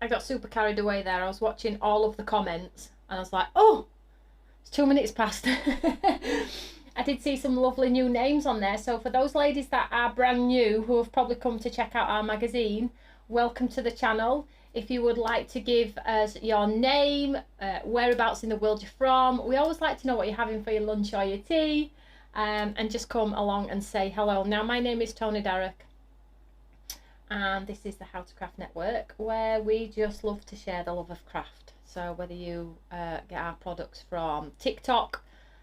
I got super carried away there. I was watching all of the comments and I was like, oh, it's 2 minutes past. I did see some lovely new names on there. So for those ladies that are brand new who have probably come to check out our magazine, welcome to the channel. If you would like to give us your name, whereabouts in the world you're from, we always like to know what you're having for your lunch or your tea, and just come along and say hello. Now, my name is Toni Darroch, and this is the How to Craft Network, where we just love to share the love of craft. So whether you get our products from TikTok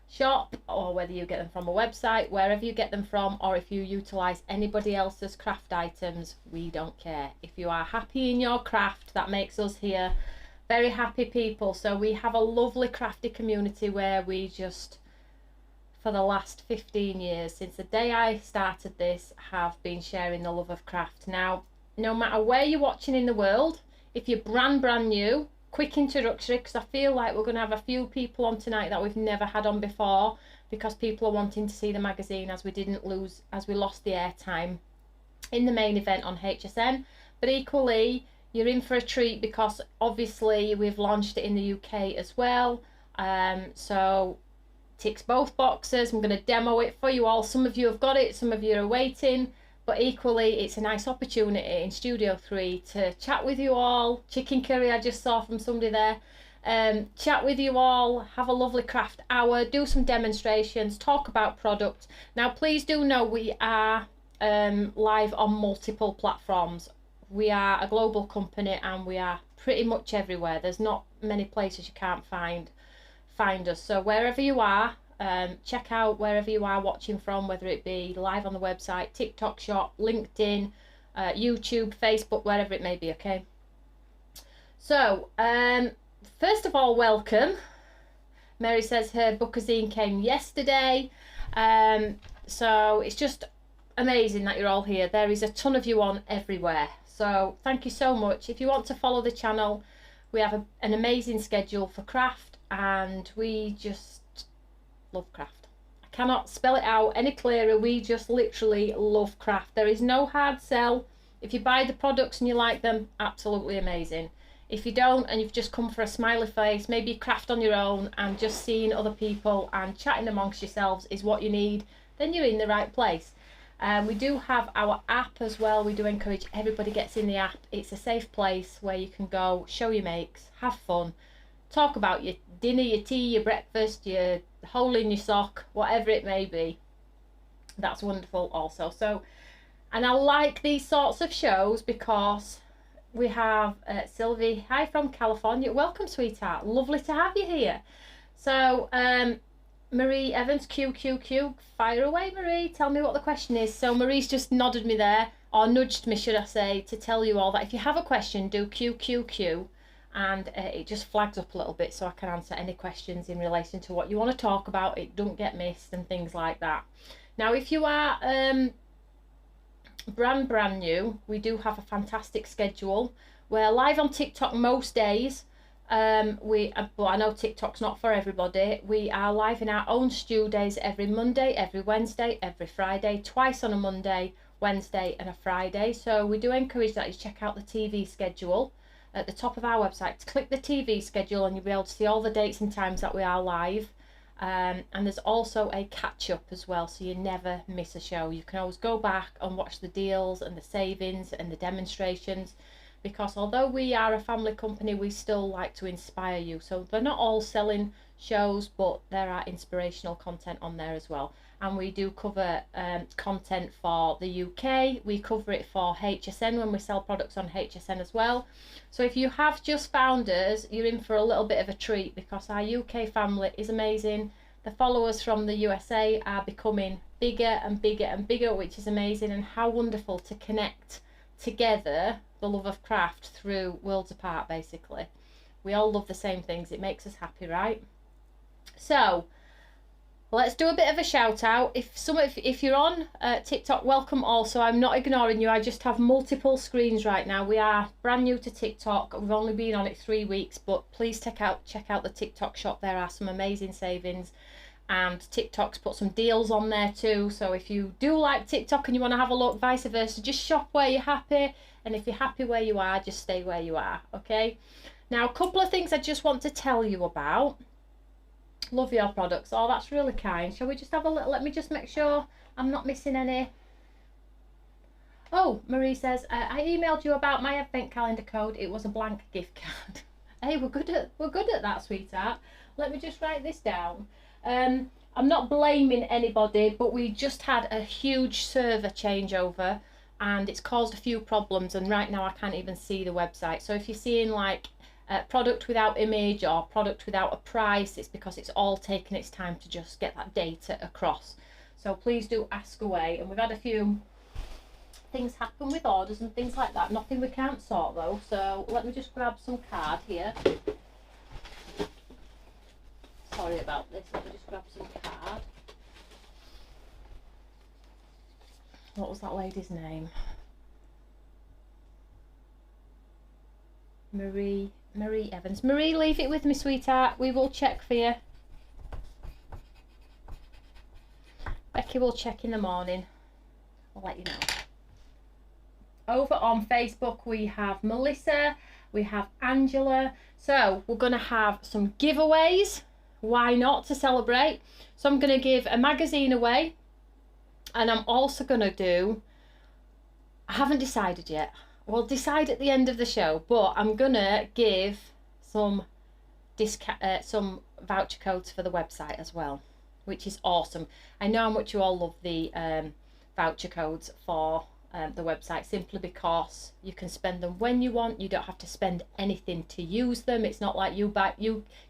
shop, or whether you get them from a website, wherever you get them from, or if you utilize anybody else's craft items, we don't care. If you are happy in your craft, that makes us here very happy people. So we have a lovely crafty community where we just, for the last 15 years, since the day I started this, have been sharing the love of craft. Now, no matter where you're watching in the world, if you're brand new, quick introductory, because I feel like we're going to have a few people on tonight that we've never had on before, because people are wanting to see the magazine, as we lost the airtime in the main event on HSN. But equally, you're in for a treat, because obviously we've launched it in the UK as well. So ticks both boxes. I'm going to demo it for you all. Some of you have got it, some of you are waiting. But equally, it's a nice opportunity in Studio 3 to chat with you all. Chicken curry I just saw from somebody there. Chat with you all, have a lovely craft hour, do some demonstrations, talk about products. Now, please do know we are live on multiple platforms. We are a global company and we are pretty much everywhere. There's not many places you can't find us. So wherever you are, check out wherever you are watching from, whether it be live on the website, TikTok shop, LinkedIn, YouTube, Facebook, wherever it may be, okay? So, first of all, welcome. Mary says her bookazine came yesterday. So it's just amazing that you're all here. There is a ton of you on everywhere. So thank you so much. If you want to follow the channel, we have an amazing schedule for craft, and we just love craft. I cannot spell it out any clearer. We just literally love craft. There is no hard sell. If you buy the products and you like them, absolutely amazing. If you don't and you've just come for a smiley face, maybe craft on your own, and just seeing other people and chatting amongst yourselves is what you need, then you're in the right place. We do have our app as well. We do encourage everybody gets in the app. It's a safe place where you can go, show your makes, have fun, talk about your dinner, your tea, your breakfast, your hole in your sock, whatever it may be. That's wonderful also. So, and I like these sorts of shows because we have Sylvie, hi from California. Welcome, sweetheart. Lovely to have you here. So, Marie Evans, QQQ, fire away, Marie. Tell me what the question is. So Marie's just nodded me there, or nudged me, should I say, to tell you all that if you have a question, do QQQ. And it just flags up a little bit so I can answer any questions in relation to what you want to talk about. It don't get missed and things like that. Now, if you are brand new, we do have a fantastic schedule. We're live on TikTok most days. But I know TikTok's not for everybody. We are live in our own stew days every Monday, every Wednesday, every Friday, twice on a Monday, Wednesday and a Friday. So we do encourage that you check out the TV schedule at the top of our website. Click the TV schedule and you'll be able to see all the dates and times that we are live. And there's also a catch-up as well, so you never miss a show. You can always go back and watch the deals and the savings and the demonstrations, because although we are a family company, we still like to inspire you. So they're not all selling shows, but there are inspirational content on there as well. And we do cover content for the UK. We cover it for HSN when we sell products on HSN as well. So if you have just found us, you're in for a little bit of a treat, because our UK family is amazing. The followers from the USA are becoming bigger and bigger and bigger, which is amazing. And how wonderful to connect together the love of craft through worlds apart, basically. We all love the same things. It makes us happy, right? So let's do a bit of a shout out. If you're on TikTok, welcome also. I'm not ignoring you. I just have multiple screens right now. We are brand new to TikTok. We've only been on it 3 weeks, but please check out the TikTok shop. There are some amazing savings. and TikTok's put some deals on there too. So if you do like TikTok and you want to have a look, vice versa, just shop where you're happy, and if you're happy where you are, just stay where you are. Okay, now a couple of things I just want to tell you about. Love your products. Oh, that's really kind. Shall we just have a little, let me just make sure I'm not missing any. Oh, Marie says, I emailed you about my advent calendar code. It was a blank gift card. Hey, we're good at that, sweetheart. Let me just write this down. I'm not blaming anybody, but we just had a huge server changeover and it's caused a few problems, and right now I can't even see the website. So if you're seeing like product without image or product without a price, it's because it's all taken its time to just get that data across. So please do ask away. And we've had a few things happen with orders and things like that. Nothing we can't sort though. So let me just grab some card here. Sorry about this. Let me just grab some card. What was that lady's name? Marie Evans. Marie, leave it with me, sweetheart. We will check for you. Becky will check in the morning. I'll let you know. Over on Facebook we have Melissa, we have Angela. So we're going to have some giveaways. Why not, to celebrate? So I'm going to give a magazine away, and I'm also going to do, I haven't decided yet. We'll decide at the end of the show, but I'm going to give some voucher codes for the website as well, which is awesome. I know how much you all love the voucher codes for the website, simply because you can spend them when you want. You don't have to spend anything to use them. It's not like you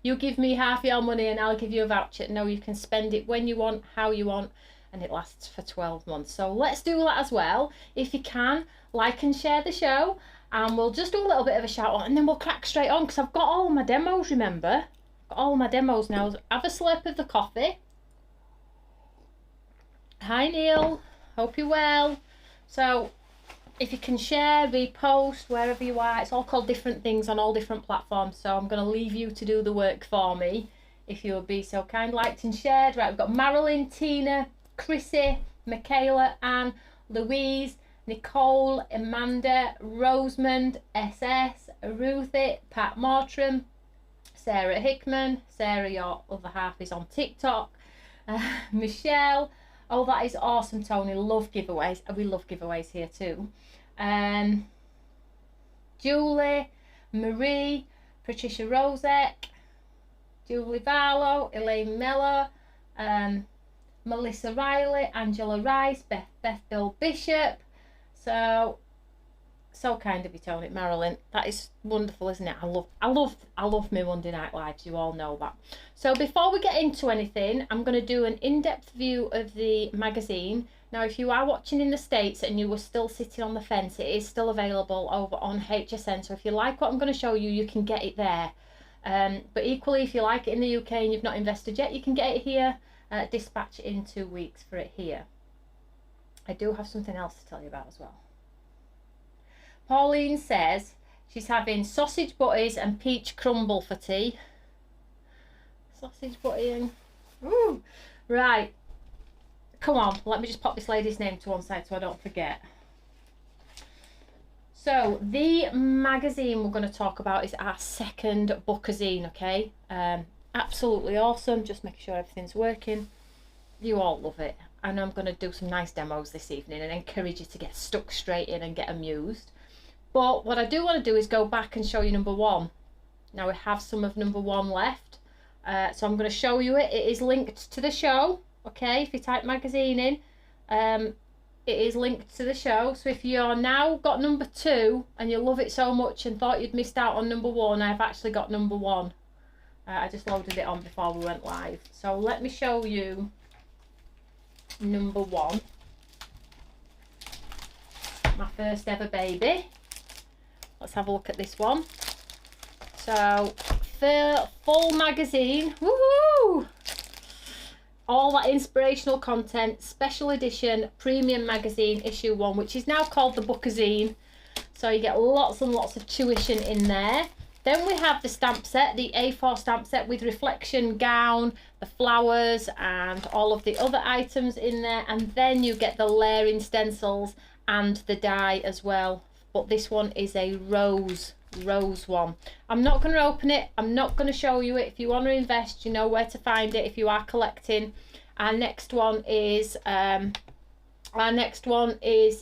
give me half your money and I'll give you a voucher. No, you can spend it when you want, how you want, and it lasts for 12 months. So let's do that as well. If you can, like and share the show, and we'll just do a little bit of a shout out and then we'll crack straight on, because I've got all my demos, remember? I've got all my demos now. Have a slurp of the coffee. Hi Neil, hope you're well. So if you can share, repost, wherever you are, it's all called different things on all different platforms. So I'm going to leave you to do the work for me, if you would be so kind. Liked and shared. Right, we've got Marilyn, Tina, Chrissy, Michaela, Anne, Louise, Nicole, Amanda, Rosamond, SS, Ruthie, Pat Mortram, Sarah Hickman. Sarah, your other half, is on TikTok. Michelle. Oh, that is awesome, Tony. Love giveaways. We love giveaways here too. Julie, Marie, Patricia Rosek, Julie Barlow, Elaine Miller, Melissa Riley, Angela Rice, Beth Bill Bishop. So kind of you, Tony. Marilyn, that is wonderful, isn't it? I love my Monday Night Lives. You all know that. So before we get into anything, I'm going to do an in-depth view of the magazine. Now, if you are watching in the States and you were still sitting on the fence, it is still available over on HTCN. So if you like what I'm going to show you, you can get it there. But equally, if you like it in the UK and you've not invested yet, you can get it here. Dispatch it in 2 weeks for it here. I do have something else to tell you about as well. Pauline says she's having sausage butties and peach crumble for tea. Sausage buttying. Ooh. Right. Come on, let me just pop this lady's name to one side so I don't forget. So the magazine we're going to talk about is our second bookazine, okay? Absolutely awesome. Just making sure everything's working. You all love it. And I'm going to do some nice demos this evening and encourage you to get stuck straight in and get amused. But what I do want to do is go back and show you number one. Now we have some of number one left. So I'm going to show you it. It is linked to the show. Okay, if you type magazine in, it is linked to the show. So if you're now got number two and you love it so much and thought you'd missed out on number one, I've actually got number one. I just loaded it on before we went live. So let me show you number one. My first ever baby. Let's have a look at this one. So, full magazine. Woohoo! All that inspirational content, special edition, premium magazine, issue 1, which is now called the bookazine. So you get lots and lots of tuition in there. Then we have the stamp set, the A4 stamp set with reflection gown, the flowers and all of the other items in there. And then you get the layering stencils and the die as well. But this one is a rose one. I'm not going to open it. I'm not going to show you it. If you want to invest, you know where to find it if you are collecting. Our next one is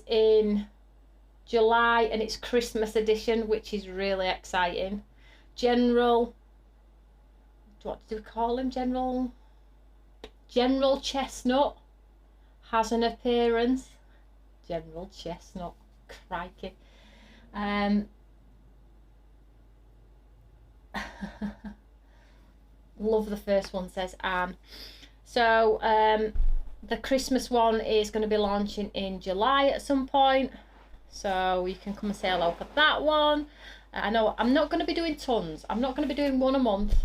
in July, and it's Christmas edition, which is really exciting. General, what do we call him? General Chestnut has an appearance. General Chestnut, crikey. Love the first one, says Anne. So the Christmas one is going to be launching in July at some point, so you can come and say hello for that one. I know I'm not going to be doing tons. I'm not going to be doing one a month.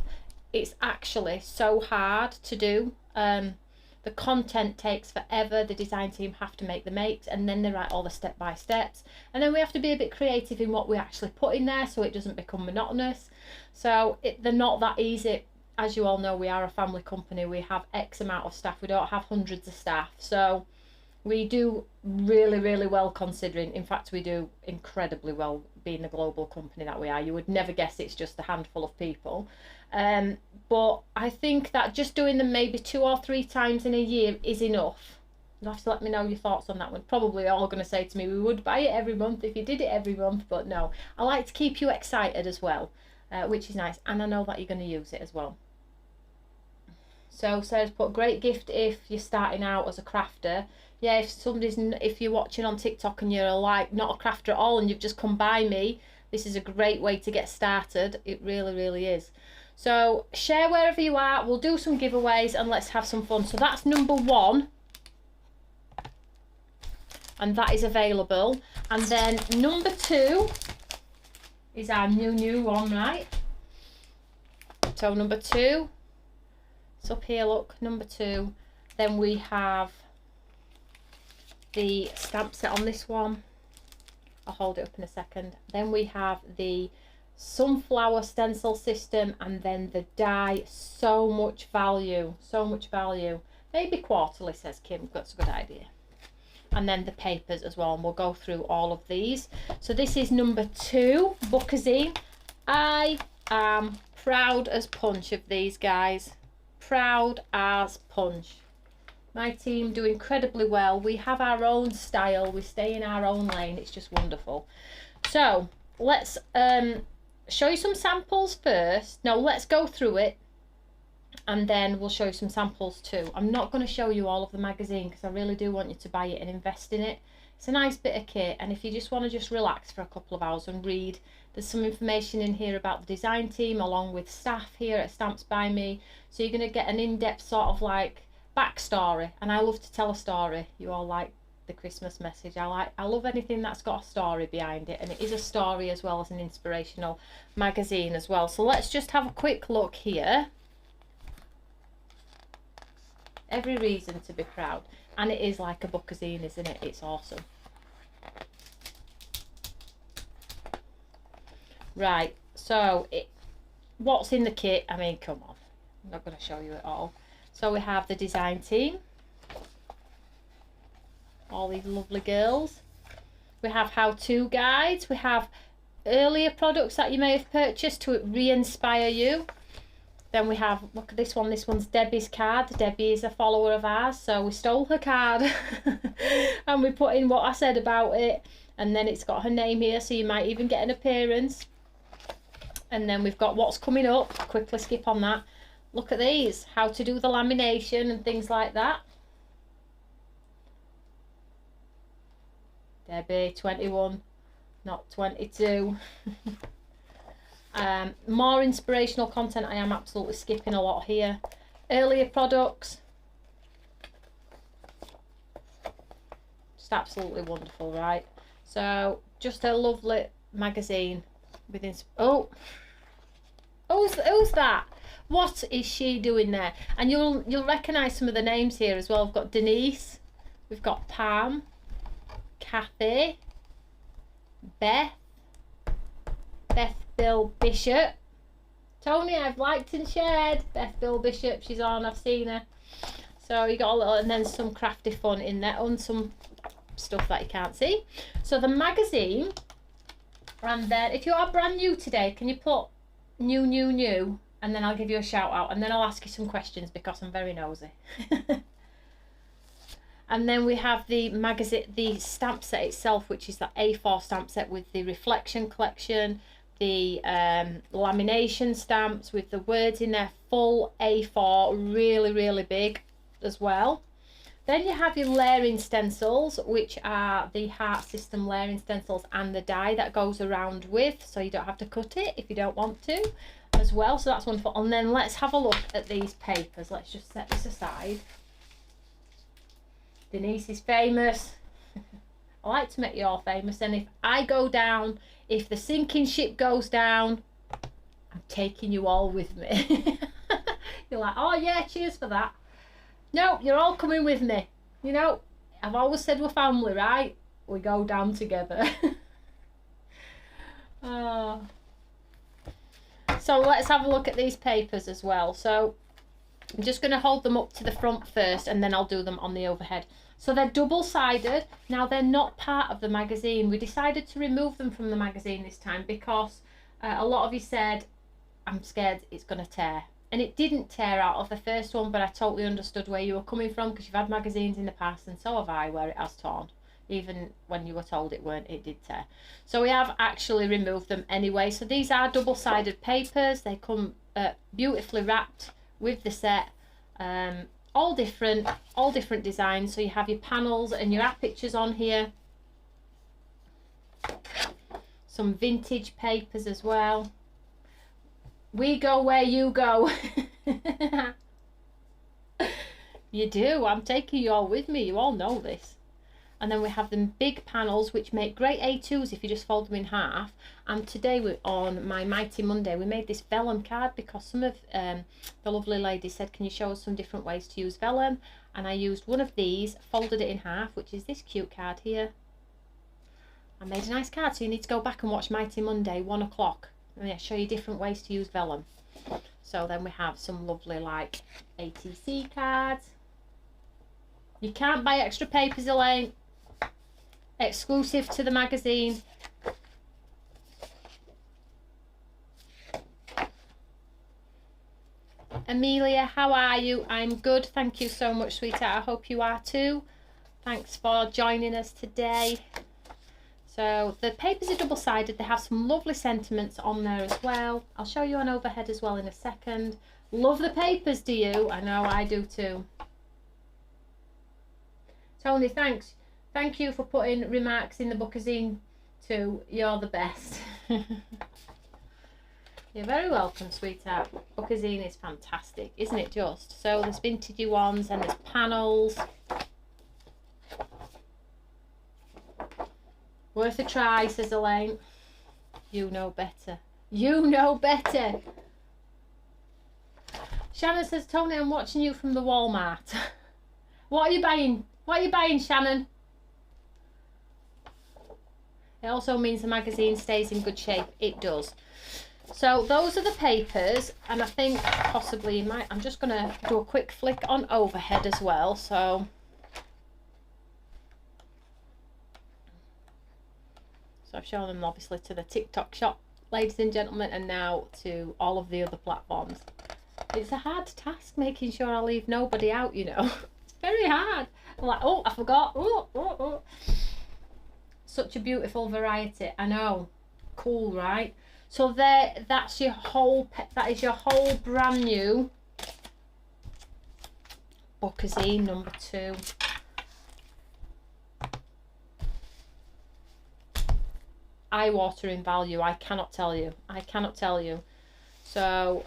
It's actually so hard to do. The content takes forever. The design team have to make the makes, and then they write all the step-by-steps, and then we have to be a bit creative in what we actually put in there so it doesn't become monotonous. So they're not that easy. As you all know, we are a family company. We have X amount of staff. We don't have hundreds of staff. So we do really, really well considering. In fact, we do incredibly well being the global company that we are. You would never guess it's just a handful of people. But I think that just doing them maybe 2 or 3 times in a year is enough. You'll have to let me know your thoughts on that one. Probably all going to say to me, we would buy it every month if you did it every month. But no, I like to keep you excited as well, which is nice. And I know that you're going to use it as well. So Sarah's put, great gift if you're starting out as a crafter. Yeah, if you're watching on TikTok and you're like not a crafter at all and you've just come by me, this is a great way to get started. It really, really is. So share wherever you are. We'll do some giveaways and let's have some fun. So that's number 1. And that is available. And then number 2 is our new one, right? So number 2. It's up here, look, number 2. Then we have the stamp set on this one. I'll hold it up in a second. Then we have the sunflower stencil system, and then the die. So much value, so much value. Maybe quarterly, says Kim. That's a good idea. And then the papers as well, and we'll go through all of these. So this is number 2 bookazine. I am proud as punch of these guys. Proud as punch. My team do incredibly well. We have our own style. We stay in our own lane. It's just wonderful. So let's show you some samples first. No, let's go through it and then we'll show you some samples too. I'm not going to show you all of the magazine because I really do want you to buy it and invest in it. It's a nice bit of kit, and if you just want to just relax for a couple of hours and read, there's some information in here about the design team along with staff here at Stamps By Me. So you're going to get an in-depth sort of like backstory, and I love to tell a story. You all like the Christmas message. I love anything that's got a story behind it, and it is a story as well as an inspirational magazine as well. So let's just have a quick look here. Every reason to be proud, and it is like a bookazine, isn't it? It's awesome. Right, so what's in the kit? I mean, come on, I'm not going to show you it all. So we have the design team, all these lovely girls. We have how-to guides. We have earlier products that you may have purchased to re-inspire you. Then we have, look at this one. This one's Debbie's card. Debbie is a follower of ours, so we stole her card and we put in what I said about it, and then it's got her name here, so you might even get an appearance. And then we've got what's coming up. Quickly skip on that. Look at these, how to do the lamination and things like that. Debbie, 21, not 22. More inspirational content. I am absolutely skipping a lot here. Earlier products. Just absolutely wonderful, right? So just a lovely magazine with who's that? What is she doing there? And you'll recognise some of the names here as well. We've got Denise, we've got Pam, Kathy, Beth Bill Bishop. Toni, I've liked and shared. Beth Bill Bishop, she's on, I've seen her. So you got a little, and then some crafty fun in there, and some stuff that you can't see. So the magazine, and then if you are brand new today, can you put new, and then I'll give you a shout out, and then I'll ask you some questions because I'm very nosy. And then we have the magazine, the stamp set itself, which is the A4 stamp set with the reflection collection, the lamination stamps with the words in there, full A4, really big as well. Then you have your layering stencils, which are the heart system layering stencils and the die that goes around with, so you don't have to cut it if you don't want to as well. So that's wonderful. And then let's have a look at these papers. Let's just set this aside. Denise is famous. I like to make you all famous, and if I go down, if the sinking ship goes down, I'm taking you all with me. You're like, oh yeah, cheers for that. No, you're all coming with me. You know, I've always said we're family, right? We go down together. Oh. So let's have a look at these papers as well. So I'm just going to hold them up to the front first, and then I'll do them on the overhead. So they're double-sided. Now, they're not part of the magazine. We decided to remove them from the magazine this time because a lot of you said, I'm scared it's going to tear. And it didn't tear out of the first one, but I totally understood where you were coming from because you've had magazines in the past, and so have I, where it has torn. Even when you were told it weren't, it did tear. So we have actually removed them anyway. So these are double-sided papers. They come beautifully wrapped with the set. All different designs. So you have your panels and your art pictures on here. Some vintage papers as well. We go where you go. You do. I'm taking you all with me. You all know this. And then we have them big panels, which make great A2s if you just fold them in half. And today we're on my Mighty Monday, we made this vellum card because some of the lovely ladies said, can you show us some different ways to use vellum? And I used one of these, folded it in half, which is this cute card here. I made a nice card, so you need to go back and watch Mighty Monday, 1 o'clock. And I show you different ways to use vellum. So then we have some lovely like ATC cards. You can't buy extra papers, Elaine. Exclusive to the magazine. Amelia, how are you? I'm good, thank you so much, sweetheart. I hope you are too. Thanks for joining us today. So the papers are double-sided. They have some lovely sentiments on there as well. I'll show you an overhead as well in a second. Love the papers, do you? I know I do too. Toni, thanks. Thank you for putting remarks in the bookazine too. You're the best. You're very welcome, sweetheart. Bookazine is fantastic, isn't it just? So there's vintagey ones and there's panels. Worth a try, says Elaine. You know better. You know better. Shannon says, Toni, I'm watching you from the Walmart. What are you buying? What are you buying, Shannon? It also means the magazine stays in good shape. It does. So those are the papers, and I think possibly you might, I'm just going to do a quick flick on overhead as well. So I've shown them obviously to the TikTok shop, ladies and gentlemen, and now to all of the other platforms. It's a hard task making sure I leave nobody out, you know. It's very hard. I'm like, oh, I forgot. Oh. Such a beautiful variety. I know. Cool, right? So there, that's your whole, that is your whole brand new bookazine number 2. Eye-watering value, I cannot tell you. I cannot tell you. So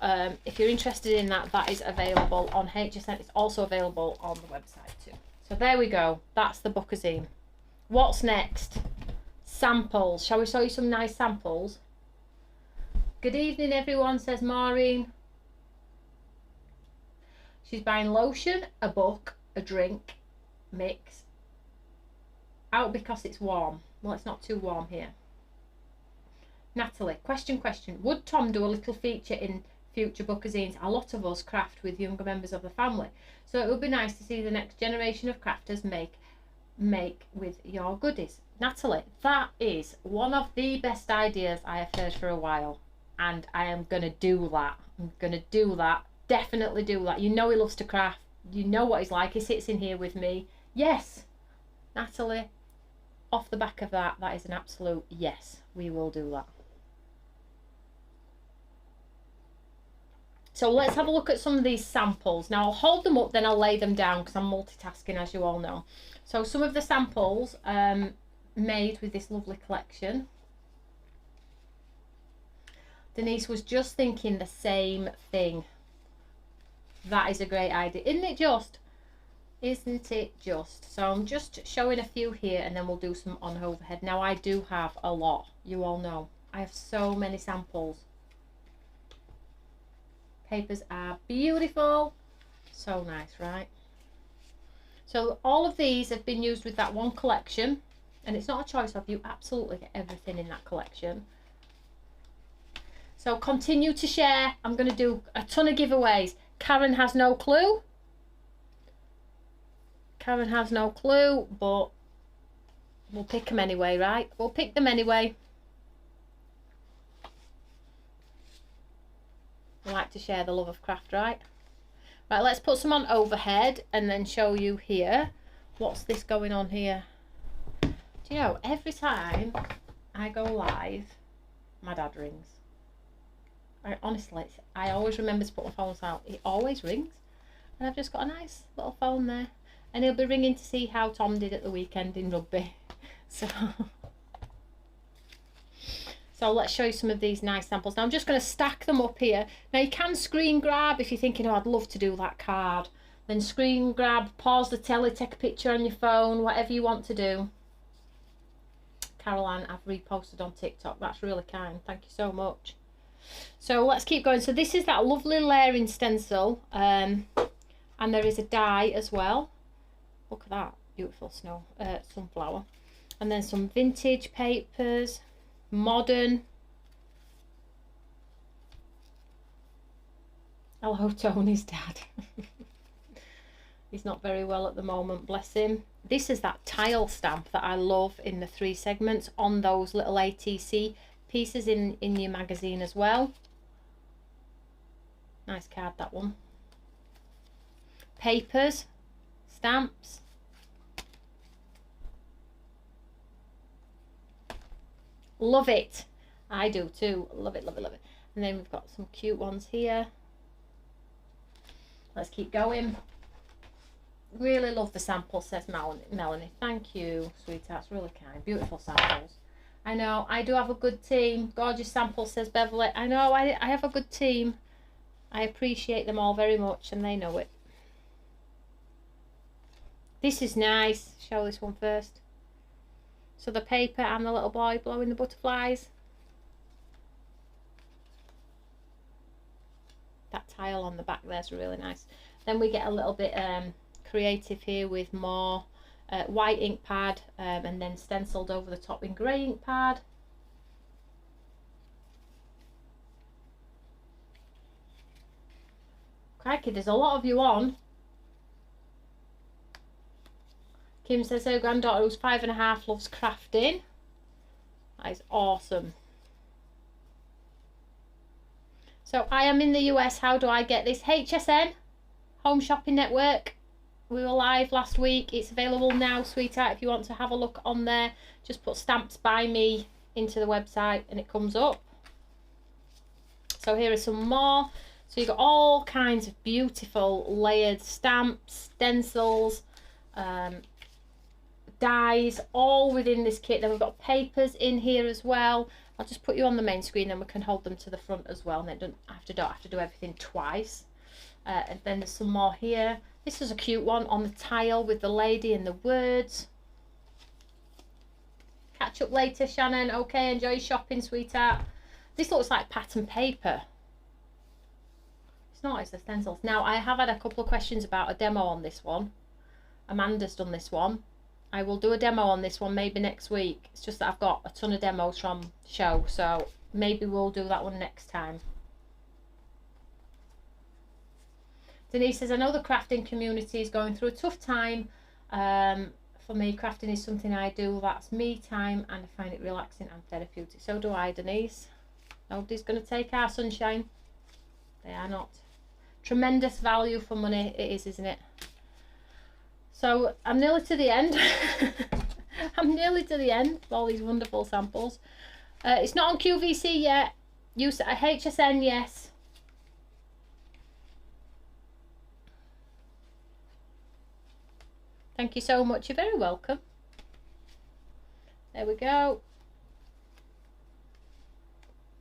if you're interested in that, that is available on HTCN. It's also available on the website too. So there we go. That's the bookazine. What's next? Samples. Shall we show you some nice samples? Good evening, everyone, says Maureen. She's buying lotion, a book, a drink, mix. Out because it's warm. Well, it's not too warm here. Natalie, question. Would Tom do a little feature in future bookazines? A lot of us craft with younger members of the family, so it would be nice to see the next generation of crafters make with your goodies. Natalie, that is one of the best ideas I have heard for a while, and I am going to do that. I'm going to do that. Definitely do that. You know he loves to craft. You know what he's like. He sits in here with me. Yes, Natalie, off the back of that, that is an absolute yes. We will do that. So let's have a look at some of these samples. Now I'll hold them up, then I'll lay them down because I'm multitasking, as you all know. So some of the samples made with this lovely collection. Denise was just thinking the same thing. That is a great idea, isn't it just? Isn't it just? So I'm just showing a few here, and then we'll do some on overhead. Now I do have a lot, you all know. I have so many samples. Papers are beautiful. So nice, right? So all of these have been used with that one collection, and it's not a choice of, you absolutely get everything in that collection. So continue to share. I'm going to do a ton of giveaways. Karen has no clue. Karen has no clue, but we'll pick them anyway, right? We'll pick them anyway. I like to share the love of craft, right? Right, let's put some on overhead and then show you here. What's this going on here? Do you know, every time I go live, my dad rings. Honestly, I always remember to put my phone out. It always rings. And I've just got a nice little phone there. And he'll be ringing to see how Tom did at the weekend in rugby. So let's show you some of these nice samples. Now I'm just going to stack them up here. Now you can screen grab if you're thinking, oh, I'd love to do that card. Then screen grab, pause the telly, take a picture on your phone, whatever you want to do. Caroline, I've reposted on TikTok. That's really kind. Thank you so much. So let's keep going. So this is that lovely layering stencil. And there is a die as well. Look at that. Beautiful snow. Sunflower. And then some vintage papers. Modern. Hello, Tony's dad. He's not very well at the moment, bless him. This is that tile stamp that I love in the 3 segments on those little ATC pieces in your magazine as well. Nice card, that one. Papers, stamps. Love it. I do too. Love it, love it, love it. And then we've got some cute ones here. Let's keep going. Really love the sample, says Melanie. Thank you, sweethearts. Really kind. Beautiful samples. I know. I do have a good team. Gorgeous samples, says Beverly. I know. I have a good team. I appreciate them all very much, and they know it. This is nice. Show this one first. So the paper and the little boy blowing the butterflies. That tile on the back there's really nice. Then we get a little bit creative here with more white ink pad and then stenciled over the top in grey ink pad. Crikey, there's a lot of you on. Kim says her granddaughter, who's 5.5, loves crafting. That is awesome. So I am in the US. How do I get this? HSN, Home Shopping Network. We were live last week. It's available now, sweetheart. If you want to have a look on there, just put stamps by me into the website and it comes up. So here are some more. So you've got all kinds of beautiful layered stamps, stencils, dies, all within this kit. Then we've got papers in here as well. I'll just put you on the main screen, then we can hold them to the front as well, and then don't have to do everything twice. And then there's some more here. This is a cute one on the tile with the lady and the words. Catch up later, Shannon. Okay, enjoy shopping, sweetheart. This looks like pattern paper. It's not, it's the stencils. Now I have had a couple of questions about a demo on this one. Amanda's done this one. I will do a demo on this one maybe next week. It's just that I've got a ton of demos from the show, so maybe we'll do that one next time. Denise says, I know the crafting community is going through a tough time. For me, crafting is something I do. That's me time, and I find it relaxing and therapeutic. So do I, Denise. Nobody's going to take our sunshine. They are not. Tremendous value for money it is, isn't it? So I'm nearly to the end. I'm nearly to the end of all these wonderful samples. It's not on QVC yet. Use HSN, yes. Thank you so much. You're very welcome. There we go.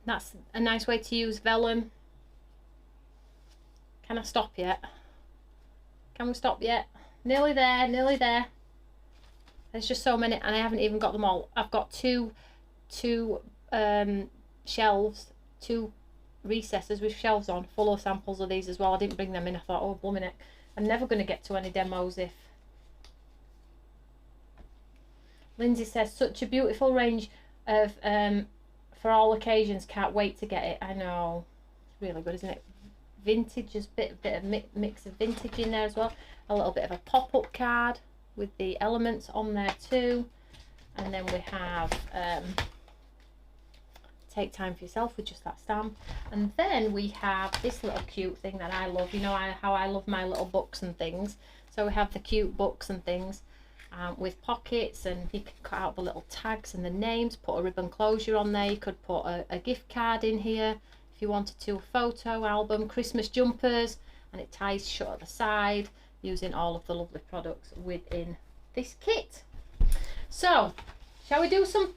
That's a nice way to use vellum. Can I stop yet? Can we stop yet? Nearly there, nearly there. There's just so many, and I haven't even got them all. I've got two shelves, two recesses with shelves on, full of samples of these as well. I didn't bring them in. I thought, oh, blooming it. I'm never going to get to any demos if... Lindsay says, such a beautiful range of for all occasions. Can't wait to get it. I know. It's really good, isn't it? Vintage, just bit of mix of vintage in there as well. A little bit of a pop-up card with the elements on there too. And then we have take time for yourself with just that stamp. And then we have this little cute thing that I love. You know how I love my little books and things. So we have the cute books and things with pockets, and you can cut out the little tags and the names, put a ribbon closure on there. You could put a gift card in here if you wanted to, a photo album, Christmas jumpers, and it ties shut at the side using all of the lovely products within this kit. So shall we do some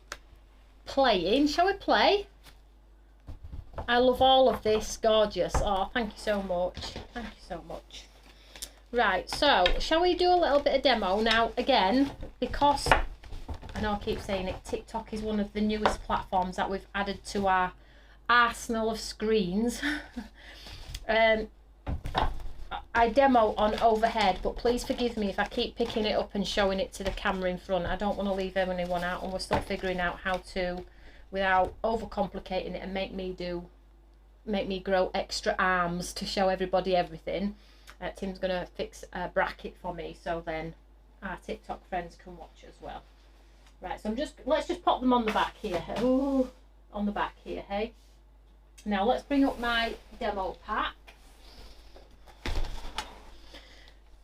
playing? Shall we play? I love all of this. Gorgeous. Oh, thank you so much. Thank you so much. Right, so shall we do a little bit of demo now? Again, because I know I keep saying it, TikTok is one of the newest platforms that we've added to our arsenal of screens. I demo on overhead, but please forgive me if I keep picking it up and showing it to the camera in front. I don't want to leave anyone out, and we're still figuring out how to, without overcomplicating it and make me grow extra arms to show everybody everything. Tim's going to fix a bracket for me, so then our TikTok friends can watch as well. Right, so let's just pop them on the back here. Ooh, on the back here, hey. Now let's bring up my demo pack.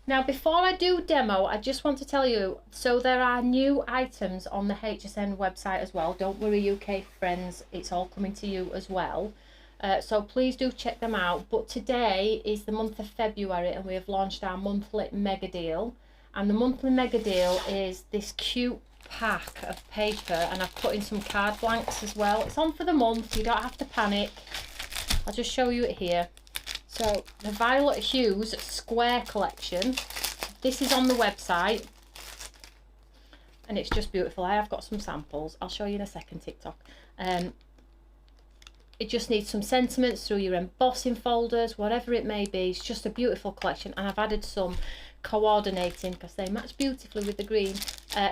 Now before I do demo, I just want to tell you, so there are new items on the HSN website as well. Don't worry, UK friends, it's all coming to you as well. So please do check them out. But today is the month of February, and we have launched our monthly mega deal. And the monthly mega deal is this cute pack of paper, and I've put in some card blanks as well. It's on for the month, you don't have to panic. I'll just show you it here. So the Violet Hues Square collection, this is on the website, and it's just beautiful. I have got some samples, I'll show you in a second, TikTok. It just needs some sentiments through your embossing folders, whatever it may be. It's just a beautiful collection, and I've added some coordinating, because they match beautifully with the green,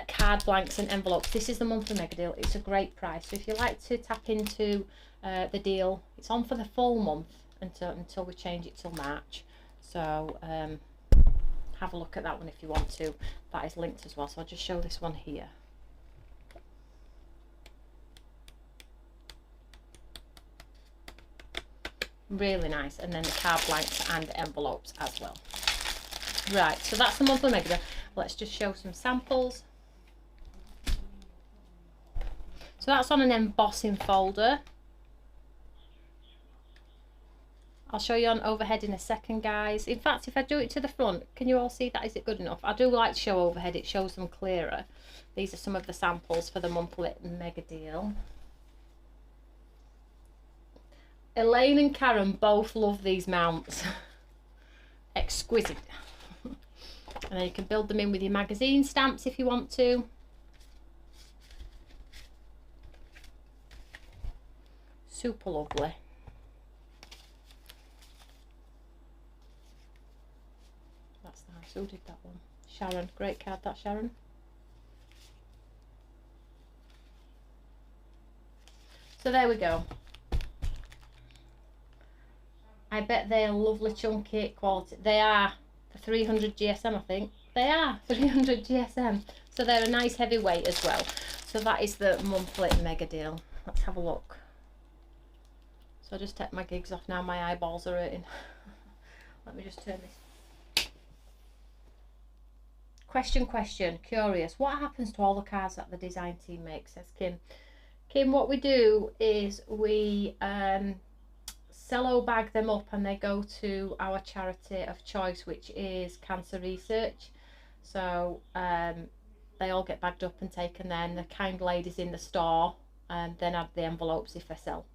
card blanks and envelopes. This is the monthly mega deal. It's a great price, so if you like to tap into the deal, it's on for the full month until we change it till March. So have a look at that one if you want to. That is linked as well, so I'll just show this one here. Really nice. And then the card blanks and envelopes as well. Right, so that's the monthly mega deal. Let's just show some samples. So that's on an embossing folder. I'll show you on overhead in a second, guys. In fact, if I do it to the front, can you all see that? Is it good enough? I do like to show overhead, it shows them clearer. These are some of the samples for the monthly mega deal. Elaine and Karen both love these mounts. Exquisite. And then you can build them in with your magazine stamps if you want to. Super lovely. That's nice. Who did that one? Sharon. Great card, that, Sharon. So there we go. I bet they're lovely chunky quality. They are for 300 GSM, I think. They are 300 GSM. So they're a nice heavy weight as well. So that is the monthly mega deal. Let's have a look. So I just take my gigs off now, my eyeballs are hurting. Let me just turn this. Question, curious. What happens to all the cards that the design team makes, says Kim. Kim, what we do is we cello bag them up and they go to our charity of choice, which is cancer research. So they all get bagged up and taken there, and the kind ladies in the store then add the envelopes if they sell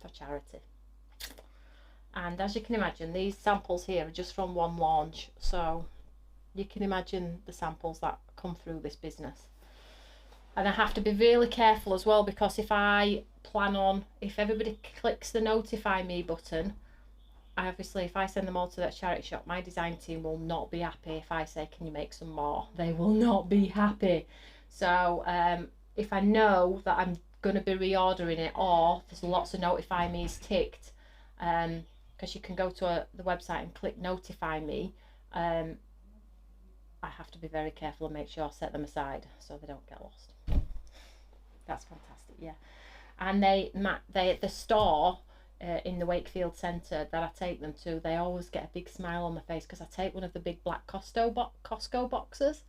for charity. And as you can imagine, these samples here are just from one launch, so you can imagine the samples that come through this business. And I have to be really careful as well, because if everybody clicks the notify me button, obviously if I send them all to that charity shop, my design team will not be happy if I say, can you make some more? They will not be happy. So if I know that I'm going to be reordering it, or there's lots of notify me's ticked, because you can go to the website and click notify me, I have to be very careful and make sure I set them aside so they don't get lost. That's fantastic, yeah. And the store in the Wakefield Centre that I take them to, they always get a big smile on their face, because I take one of the big black Costco boxes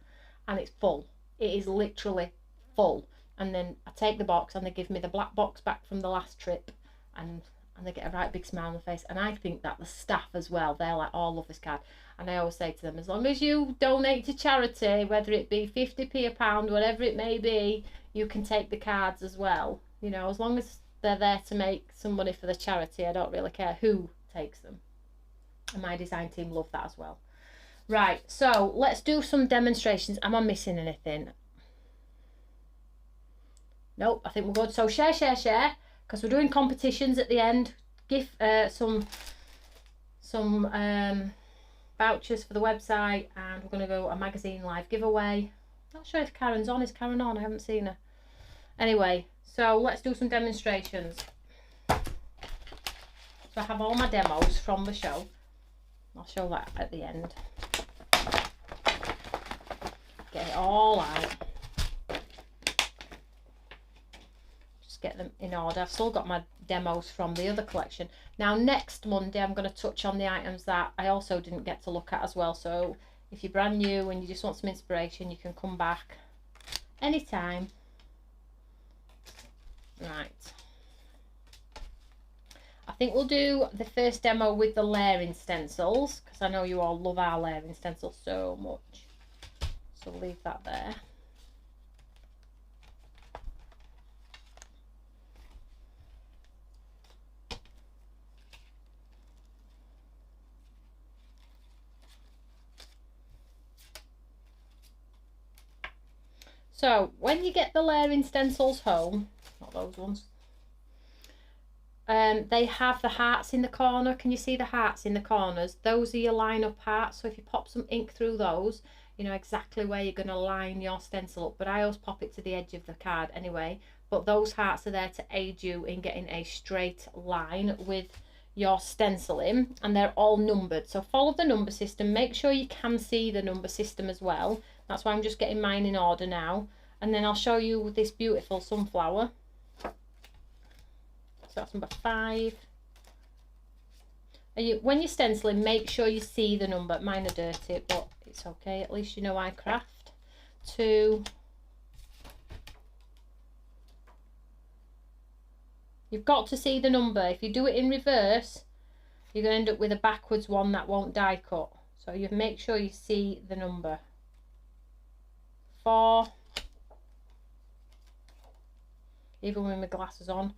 and it's full. It is literally full. And then I take the box and they give me the black box back from the last trip, and they get a right big smile on their face. And I think that the staff as well, they're like, oh, I love this card. And I always say to them, as long as you donate to charity, whether it be 50p a pound, whatever it may be, you can take the cards as well. You know, as long as they're there to make some money for the charity, I don't really care who takes them. And my design team love that as well. Right, so let's do some demonstrations. Am I missing anything? Nope, I think we're good. So share, because we're doing competitions at the end. Give some vouchers for the website, and we're going to go a magazine live giveaway. Not sure if Karen's on. Is Karen on? I haven't seen her. Anyway, so let's do some demonstrations. So I have all my demos from the show. I'll show that at the end. Get it all out. Just get them in order. I've still got my demos from the other collection. Now next Monday I'm going to touch on the items that I also didn't get to look at as well. So if you're brand new and you just want some inspiration, you can come back anytime. Right, I think we'll do the first demo with the layering stencils, because I know you all love our layering stencils so much. So we'll leave that there. So when you get the layering stencils home, not those ones, they have the hearts in the corner. Can you see the hearts in the corners? Those are your line up hearts. So if you pop some ink through those, you know exactly where you're going to line your stencil up. But I always pop it to the edge of the card anyway. But those hearts are there to aid you in getting a straight line with your stenciling, and they're all numbered. So follow the number system. Make sure you can see the number system as well. That's why I'm just getting mine in order now. And then I'll show you this beautiful sunflower. So that's number 5. When you're stenciling, make sure you see the number. Mine are dirty, but it's okay. At least you know I craft. 2. You've got to see the number. If you do it in reverse, you're going to end up with a backwards one that won't die cut. So you make sure you see the number. 4. Even with my glasses on.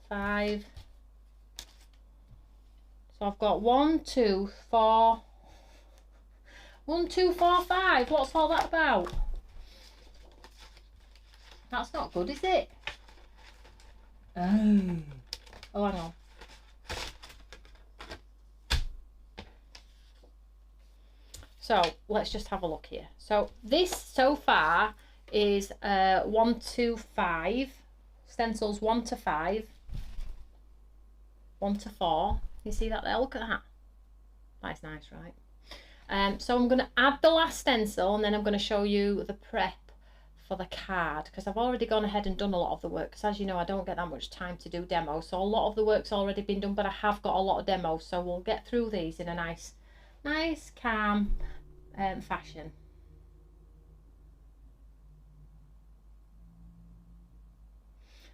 5. So I've got 1, 2, 4. 1, 2, 4, 5. What's all that about? That's not good, is it? Oh, hang on. So let's just have a look here. So this so far is 1 to 5 stencils, 1 to 5, 1 to 4. You see that there? Look at that. That's nice, right? So I'm going to add the last stencil, and then I'm going to show you the prep for the card, because I've already gone ahead and done a lot of the work, because as you know I don't get that much time to do demos, so a lot of the work's already been done, but I have got a lot of demos, so we'll get through these in a nice calm fashion.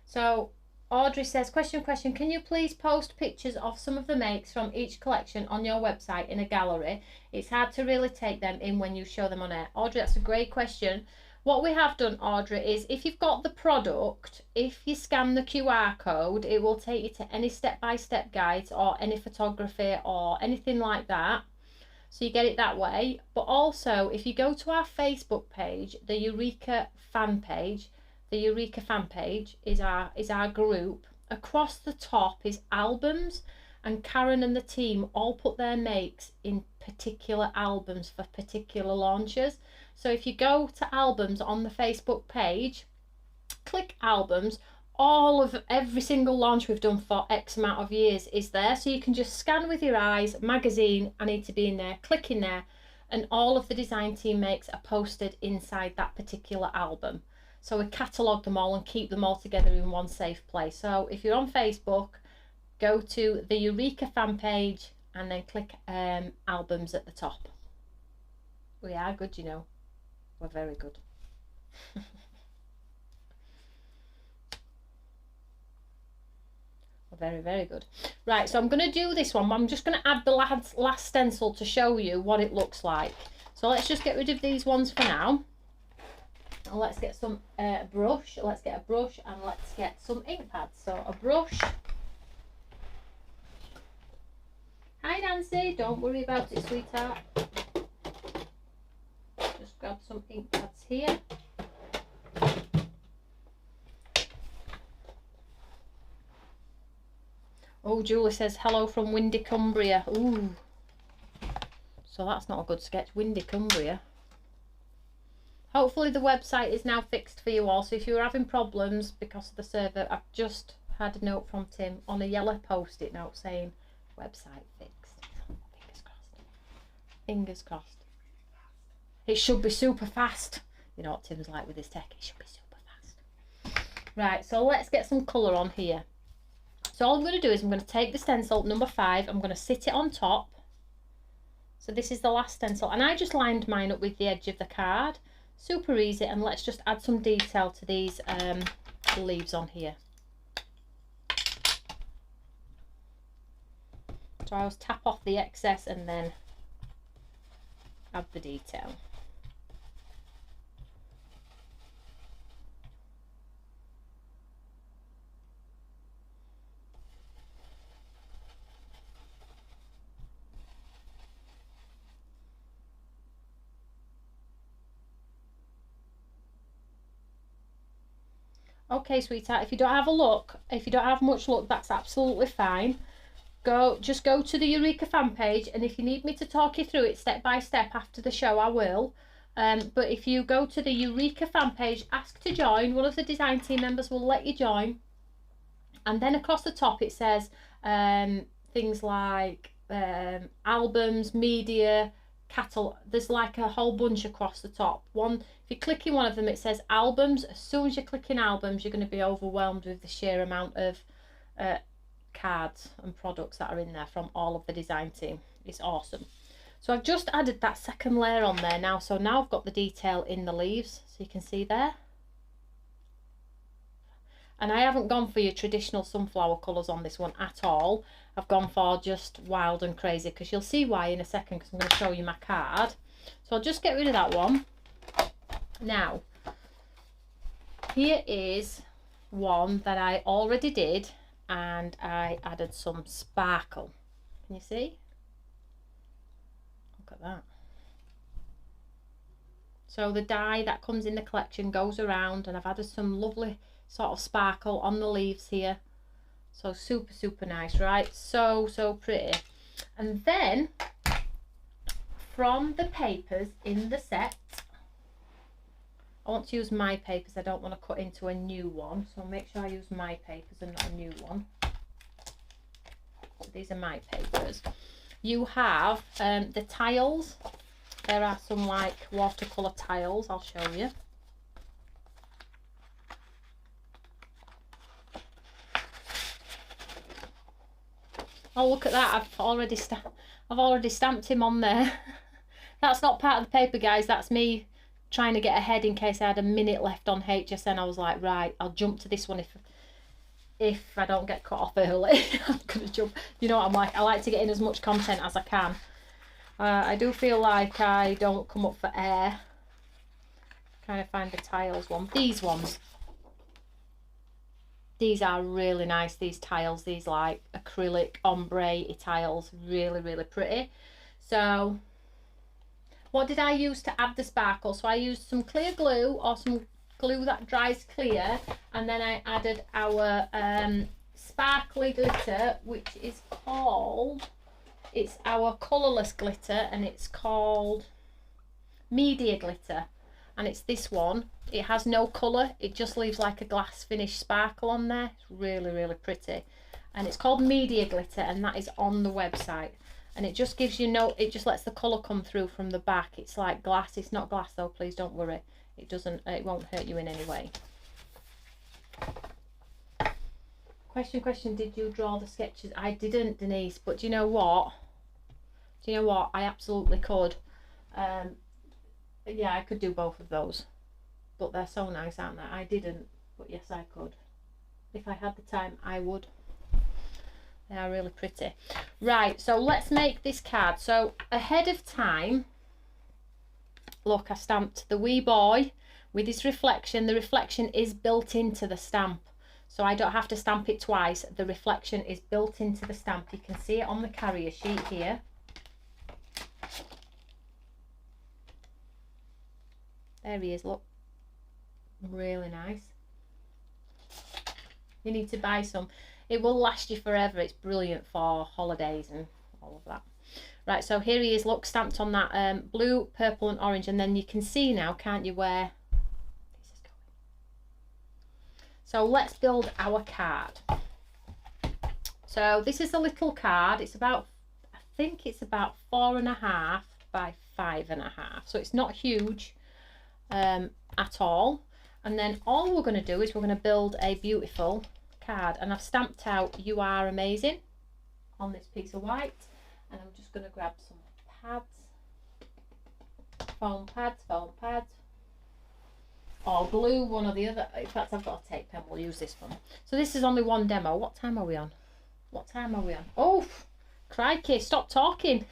So Audrey says, question, can you please post pictures of some of the makes from each collection on your website in a gallery? It's hard to really take them in when you show them on air. Audrey, that's a great question. What we have done, Audrey, is if you've got the product, if you scan the QR code, it will take you to any step-by-step guides or any photography or anything like that. So you get it that way. But also, if you go to our Facebook page, the Eureka fan page, the Eureka fan page is our group. Across the top is albums, and Karen and the team all put their makes in particular albums for particular launches. So if you go to albums on the Facebook page, click albums, every single launch we've done for X amount of years is there. So you can just scan with your eyes, magazine, I need to be in there, click in there, and all of the design team makes are posted inside that particular album. So we catalogue them all and keep them all together in one safe place. So if you're on Facebook, go to the Eureka fan page and then click albums at the top. We are good, you know. We're very good. We're very, very good. Right, so I'm going to do this one. I'm just going to add the last stencil to show you what it looks like. So let's just get rid of these ones for now. And let's get some brush. Let's get a brush and let's get some ink pads. So a brush. Hi Nancy, don't worry about it, sweetheart. Just grab some ink pads here. Oh, Julie says hello from windy Cumbria. Ooh, so that's not a good sketch. Windy Cumbria. Hopefully the website is now fixed for you all. So if you were having problems because of the server, I've just had a note from Tim on a yellow post-it note saying website fixed. Fingers crossed. Fingers crossed. It should be super fast. You know what Tim's like with his tech. It should be super fast. Right, so let's get some colour on here. So all I'm going to do is I'm going to take the stencil number 5. I'm going to sit it on top. So this is the last stencil. And I just lined mine up with the edge of the card. Super easy. And let's just add some detail to these leaves on here. So I always tap off the excess and then add the detail. Okay, sweetheart, if you don't have much luck, that's absolutely fine. Just go to the Eureka fan page, and if you need me to talk you through it step by step after the show, I will. But if you go to the Eureka fan page, ask to join. One of the design team members will let you join. And then across the top it says things like albums, media, catalog. There's like a whole bunch across the top. If you click in one of them, it says albums. As soon as you click in albums, you're going to be overwhelmed with the sheer amount of cards and products that are in there from all of the design team. It's awesome. So I've just added that second layer on there now. So now I've got the detail in the leaves, so you can see there. And I haven't gone for your traditional sunflower colours on this one at all. I've gone for just wild and crazy, because you'll see why in a second, because I'm going to show you my card. So I'll just get rid of that one. Now, here is one that I already did, and I added some sparkle. Can you see? Look at that. So the die that comes in the collection goes around, and I've added some lovely sort of sparkle on the leaves here. So super, super nice, right? So, so pretty. And then from the papers in the set, I want to use my papers. I don't want to cut into a new one, so make sure I use my papers and not a new one. So these are my papers. you have the tiles. There are some like watercolour tiles, I'll show you. Oh, look at that, I've already stamped him on there. That's not part of the paper, guys, that's me trying to get ahead in case I had a minute left on HSN. I was like, right, I'll jump to this one if I don't get cut off early. I'm gonna jump. You know what I'm like, I like to get in as much content as I can. I do feel like I don't come up for air. Trying to find the tiles one. These ones. These are really nice, these tiles. These like acrylic ombre tiles. Really, really pretty. So, what did I use to add the sparkle? So I used some clear glue or some glue that dries clear. And then I added our sparkly glitter, which is called... It's our colourless glitter, and it's called Media Glitter, and it's this one. It has no colour, it just leaves like a glass finish sparkle on there. It's really, really pretty, and it's called Media Glitter, and that is on the website. And it just gives you it just lets the colour come through from the back. It's like glass. It's not glass though, please don't worry. It won't hurt you in any way. Question, did you draw the sketches? I didn't, Denise, but do you know what? I absolutely could. Yeah, I could do both of those. But they're so nice, aren't they? I didn't, but yes, I could. If I had the time, I would. They are really pretty. Right, so let's make this card. So ahead of time, look, I stamped the wee boy with his reflection. The reflection is built into the stamp. So I don't have to stamp it twice. The reflection is built into the stamp. You can see it on the carrier sheet here. There he is, look. Really nice. You need to buy some. It will last you forever. It's brilliant for holidays and all of that. Right, so here he is, look, stamped on that blue, purple and orange. And then you can see now, can't you, where this is going. So let's build our card. So this is a little card. It's about, I think it's about 4.5 by 5.5. So it's not huge at all. And then all we're going to do is we're going to build a beautiful card. And I've stamped out "You Are Amazing" on this piece of white. And I'm just going to grab some pads, foam pads, or glue, one or the other. In fact, I've got a tape pen, we'll use this one. So this is only one demo. What time are we on? Oh, crikey, stop talking.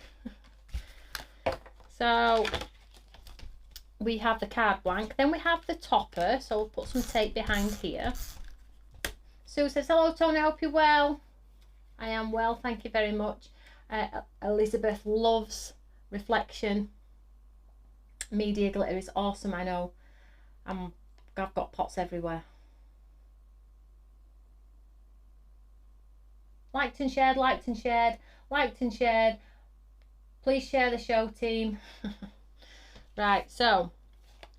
So we have the card blank, then we have the topper, so we'll put some tape behind here. Sue says, hello Tony, I hope you're well. I am well, thank you very much. Elizabeth loves reflection. Media glitter is awesome, I know. I've got pots everywhere. Liked and shared, liked and shared, liked and shared. Please share the show, team. Right, so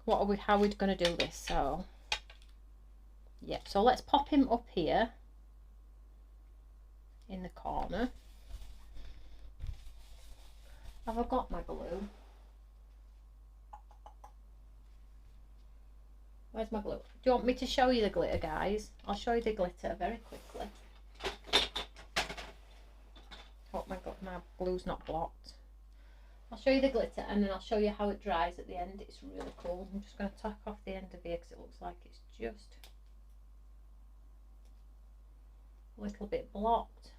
how are we going to do this? So yeah, so let's pop him up here in the corner. Have I got my glue? Where's my glue? Do you want me to show you the glitter, guys? I'll show you the glitter very quickly. Hope my glue's not blocked. I'll show you the glitter and then I'll show you how it dries at the end. It's really cool. I'm just going to tack off the end of here because it looks like it's just a little bit blocked.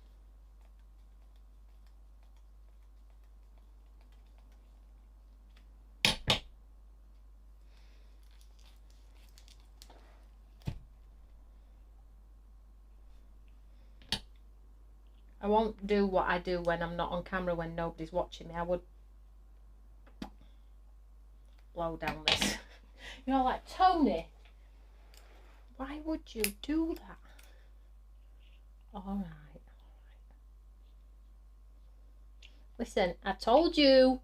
I won't do what I do when I'm not on camera, when nobody's watching me. I would blow down this. You know, like, Tony, why would you do that? All right. Listen, I've told you,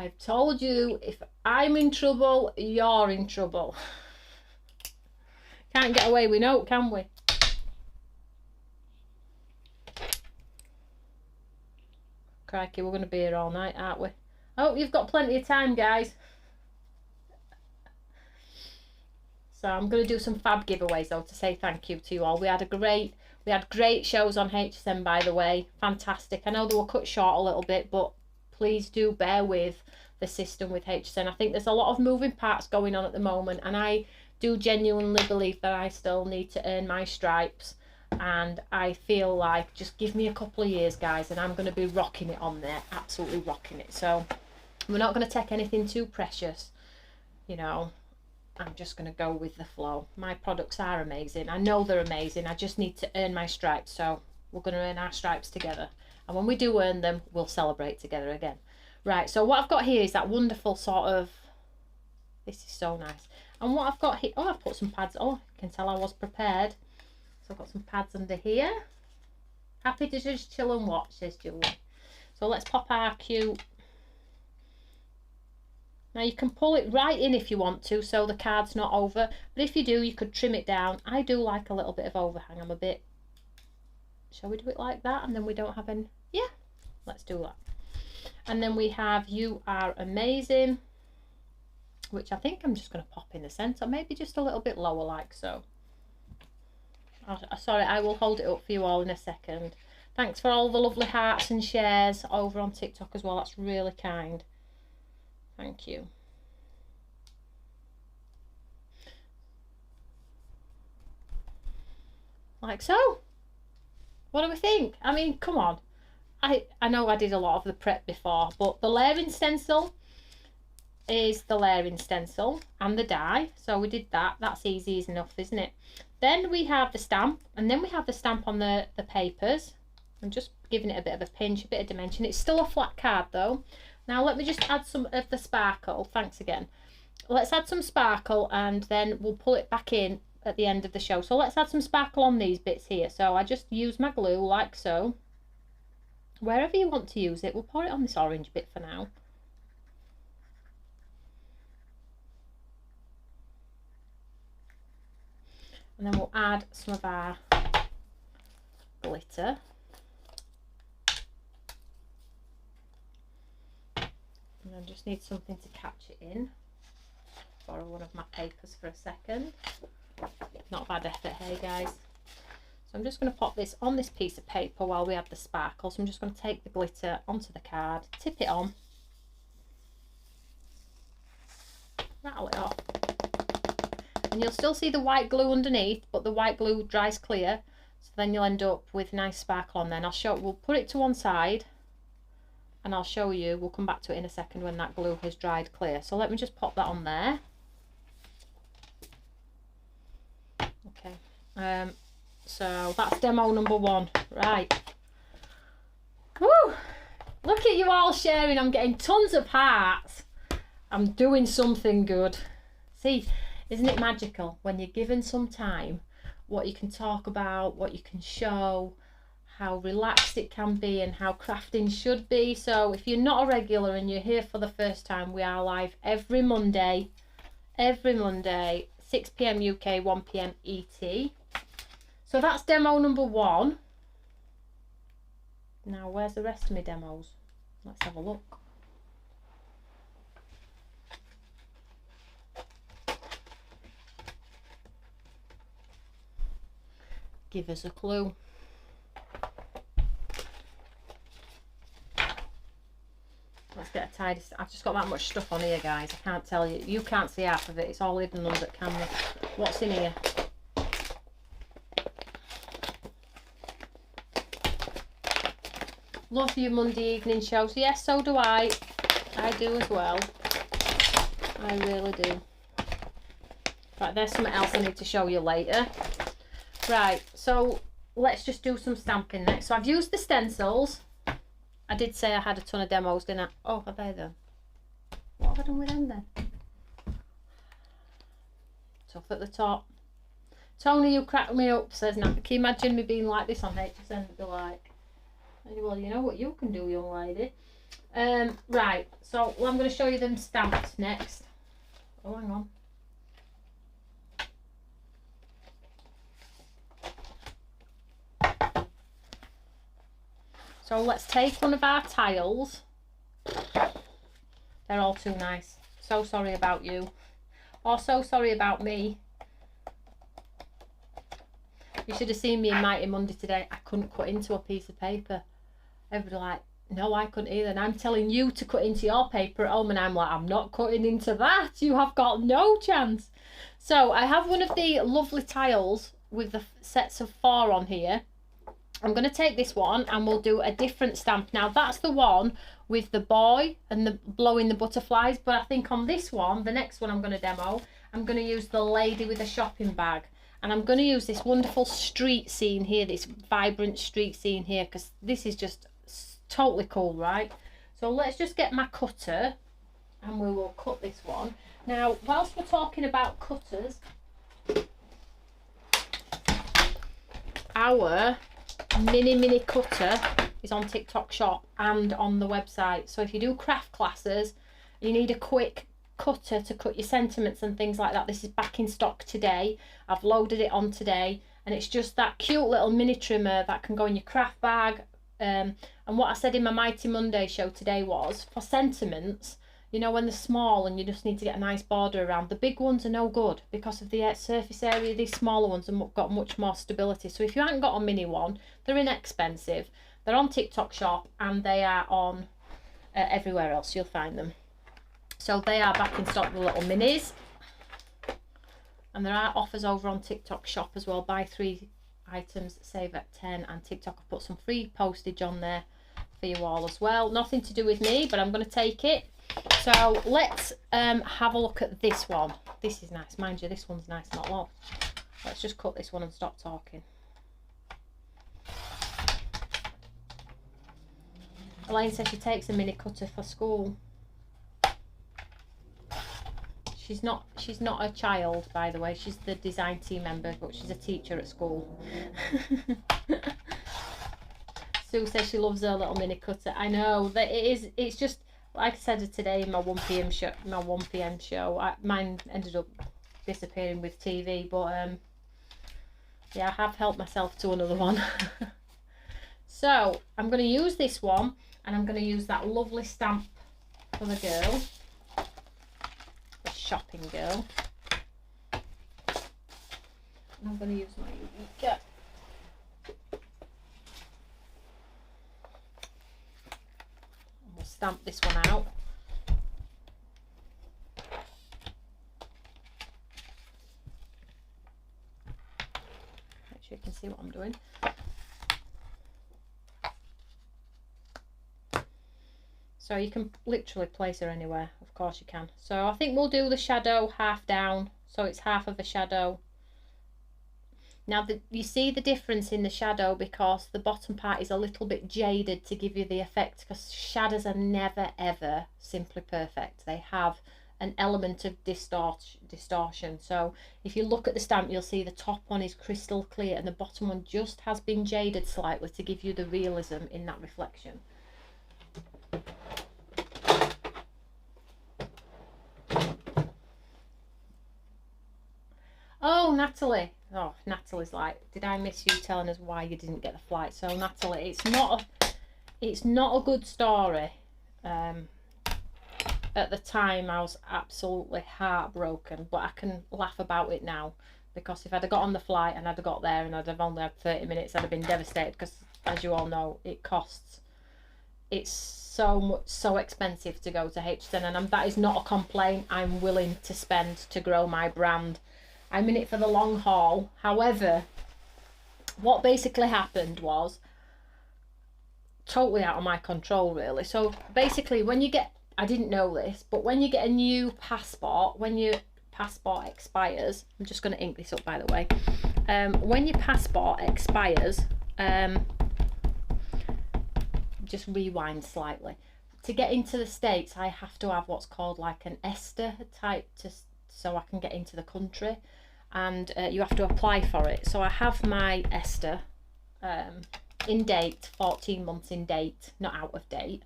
if I'm in trouble, you're in trouble. Can't get away with no, can we? Crikey, we're going to be here all night, aren't we? Oh, you've got plenty of time, guys. So I'm going to do some fab giveaways though to say thank you to you all. We had great shows on HTCN, by the way. Fantastic. I know they were cut short a little bit, but please do bear with the system with HTCN. I think there's a lot of moving parts going on at the moment, and I do genuinely believe that I still need to earn my stripes. And I feel like just give me a couple of years, guys, and I'm going to be rocking it on there. Absolutely rocking it. So we're not going to take anything too precious, you know. I'm just going to go with the flow. My products are amazing. I know they're amazing. I just need to earn my stripes. So we're going to earn our stripes together. And when we do earn them, we'll celebrate together again. Right, so what I've got here is that wonderful sort of... This is so nice. And what I've got here... Oh, I've put some pads... Oh, you can tell I was prepared. So I've got some pads under here. Happy to just chill and watch, says Julie. So let's pop our cute... Now you can pull it right in if you want to, so the card's not over. But if you do, you could trim it down. I do like a little bit of overhang. I'm a bit... Shall we do it like that? And then we don't have any... Yeah, let's do that. And then we have You Are Amazing, which I think I'm just going to pop in the centre. Maybe just a little bit lower like so. Sorry, I will hold it up for you all in a second. Thanks for all the lovely hearts and shares over on TikTok as well. That's really kind. Thank you. Like so. What do we think? I mean, come on. I know I did a lot of the prep before, but the layering stencil is the layering stencil and the die. So we did that. That's easy enough, isn't it? Then we have the stamp, and then we have the stamp on the papers. I'm just giving it a bit of a pinch, a bit of dimension. It's still a flat card though. Now let me just add some of the sparkle. Thanks again. Let's add some sparkle and then we'll pull it back in at the end of the show. So let's add some sparkle on these bits here. So I just use my glue like so. Wherever you want to use it, we'll pour it on this orange bit for now. And then we'll add some of our glitter. And I just need something to catch it in. Borrow one of my papers for a second. Not bad effort, hey guys. So I'm just going to pop this on this piece of paper while we have the sparkle. So I'm just going to take the glitter onto the card, tip it on, rattle it off. And you'll still see the white glue underneath, but the white glue dries clear. So then you'll end up with nice sparkle on there. And we'll put it to one side and I'll show you, we'll come back to it in a second when that glue has dried clear. So let me just pop that on there. Okay. So that's demo number 1. Right. Woo! Look at you all sharing. I'm getting tons of hearts. I'm doing something good. See, isn't it magical when you're given some time, what you can talk about, what you can show, how relaxed it can be and how crafting should be. So if you're not a regular and you're here for the first time, we are live every Monday, 6 PM UK, 1 PM ET. So that's demo number 1. Now where's the rest of my demos? Let's have a look. Give us a clue. Let's get a tidy. I've just got that much stuff on here, guys. I can't tell you. You can't see half of it. It's all hidden under camera. What's in here? Love your Monday evening shows. Yes, so do I. I do as well. I really do. Right, there's something else I need to show you later. Right, so let's just do some stamping next. So I've used the stencils. I did say I had a ton of demos, didn't I? Oh, are they done? What have I done with them then? Tough at the top. Toni, you cracked me up, says Napa. Can you imagine me being like this on HTCN? Be like, well, you know what you can do, young lady. Right, so I'm going to show you them stamped next. Oh, hang on. So let's take one of our tiles. They're all too nice. So sorry about you. Or so sorry about me. You should have seen me in Mighty Monday today. I couldn't cut into a piece of paper. Everybody like, no, I couldn't either. And I'm telling you to cut into your paper at home, and I'm like, I'm not cutting into that. You have got no chance. So I have one of the lovely tiles with the sets of 4 on here. I'm going to take this one and we'll do a different stamp. Now that's the one with the boy and the blowing the butterflies, but I think on this one, the next one I'm going to demo, I'm going to use the lady with a shopping bag. And I'm going to use this wonderful street scene here, this vibrant street scene here, because this is just totally cool, right? So let's just get my cutter and we will cut this one. Now, whilst we're talking about cutters, our mini cutter is on TikTok shop and on the website. So if you do craft classes, you need a quick cutter to cut your sentiments and things like that. This is back in stock today. I've loaded it on today, and it's just that cute little mini trimmer that can go in your craft bag. And what I said in my Mighty Monday show today was, for sentiments, you know, when they're small and you just need to get a nice border around, the big ones are no good because of the surface area. These smaller ones have got much more stability. So if you haven't got a mini one, they're inexpensive. They're on TikTok shop and they are on everywhere else you'll find them. So they are back in stock, the little minis. And there are offers over on TikTok shop as well. Buy 3 items, save at 10. And TikTok will put some free postage on there for you all as well. Nothing to do with me, but I'm going to take it. So let's have a look at this one. This is nice. Mind you, this one's nice, not long. Let's just cut this one and stop talking. Elaine says she takes a mini cutter for school. She's not a child, by the way. She's the design team member, but she's a teacher at school. Sue says she loves her little mini cutter. I know that it is. It's just like I said today in my 1 p.m. show. Mine ended up disappearing with TV, but yeah, I have helped myself to another one. So I'm going to use this one, and I'm going to use that lovely stamp for the girl. Shopping girl. And I'm going to use my Eureka. We'll stamp this one out. Make sure you can see what I'm doing. So you can literally place her anywhere, of course you can. So I think we'll do the shadow half down, so it's half of a shadow. Now you see the difference in the shadow because the bottom part is a little bit jaded to give you the effect, because shadows are never ever simply perfect. They have an element of distortion. So if you look at the stamp, you'll see the top one is crystal clear and the bottom one just has been jaded slightly to give you the realism in that reflection. Oh, Natalie. Oh, Natalie's like, did I miss you telling us why you didn't get the flight? So Natalie, it's not a good story. At the time I was absolutely heartbroken, but I can laugh about it now, because if I'd have got on the flight and I'd have got there and I'd have only had 30 minutes, I'd have been devastated, because as you all know, it's so expensive to go to HTCN, and that is not a complaint. I'm willing to spend to grow my brand. I'm in it for the long haul. However, what basically happened was totally out of my control, really. So basically, when you get, I didn't know this, but when you get a new passport, when your passport expires, I'm just going to ink this up, by the way. When your passport expires, just rewind slightly. To get into the States, I have to have what's called like an ESTA type so I can get into the country, and you have to apply for it. So I have my ESTA in date, 14 months in date, not out of date.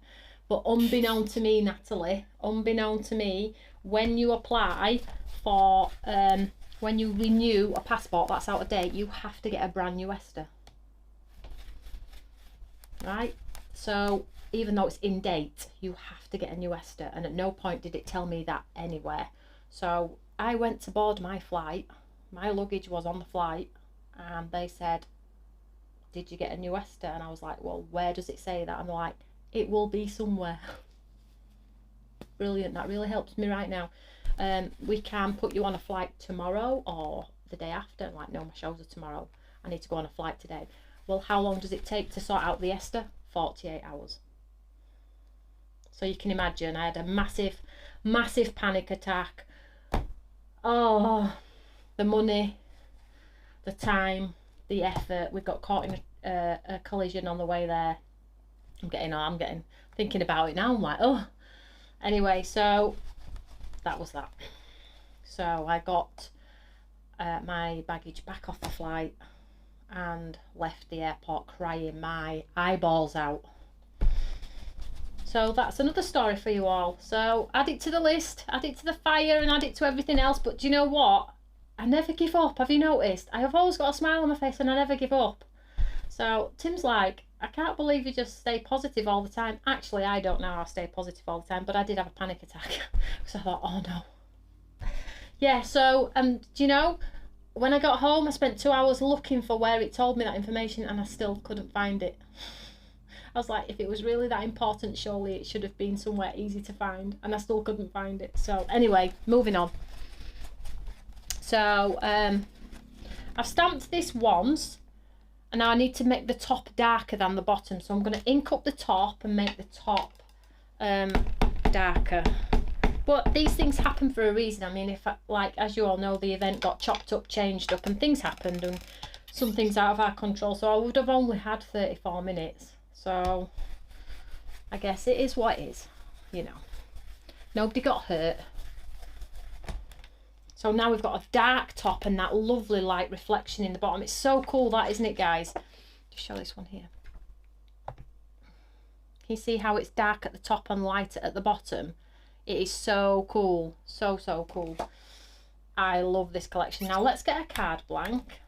But unbeknown to me, Natalie, when you apply for, when you renew a passport that's out of date, you have to get a brand new ESTA. Right? So even though it's in date, you have to get a new Ester, and at no point did it tell me that anywhere. So I went to board my flight, my luggage was on the flight, and they said, did you get a new Ester? And I was like, well, where does it say that? And they're like, it will be somewhere. Brilliant, that really helps me right now. We can put you on a flight tomorrow or the day after. I'm like, no, my shows are tomorrow, I need to go on a flight today. Well, how long does it take to sort out the Ester? 48 hours. So you can imagine, I had a massive panic attack. Oh, the money, the time, the effort. We got caught in a collision on the way there. I'm getting thinking about it now. I'm like, oh. Anyway, so that was that. So I got my baggage back off the flight and left the airport crying my eyeballs out. So that's another story for you all. So add it to the list, add it to the fire, and add it to everything else. But do you know what? I never give up. Have you noticed? I have always got a smile on my face and I never give up. So Tim's like, I can't believe you just stay positive all the time. Actually, I don't know how I stay positive all the time, but I did have a panic attack. So I thought, oh no. Yeah, so do you know, when I got home, I spent 2 hours looking for where it told me that information, and I still couldn't find it. I was like, if it was really that important, surely it should have been somewhere easy to find, and I still couldn't find it. So anyway, moving on. So I've stamped this once, and now I need to make the top darker than the bottom. So I'm going to ink up the top and make the top darker. But these things happen for a reason. I mean, if like, as you all know, the event got chopped up, changed up, and things happened, and some things out of our control. So I would have only had 34 minutes. So I guess it is what it is, you know. Nobody got hurt. So now we've got a dark top and that lovely light reflection in the bottom. It's so cool, that, isn't it, guys? Just show this one here. Can you see how it's dark at the top and lighter at the bottom? It is so cool. So cool. I love this collection. Now let's get a card blank.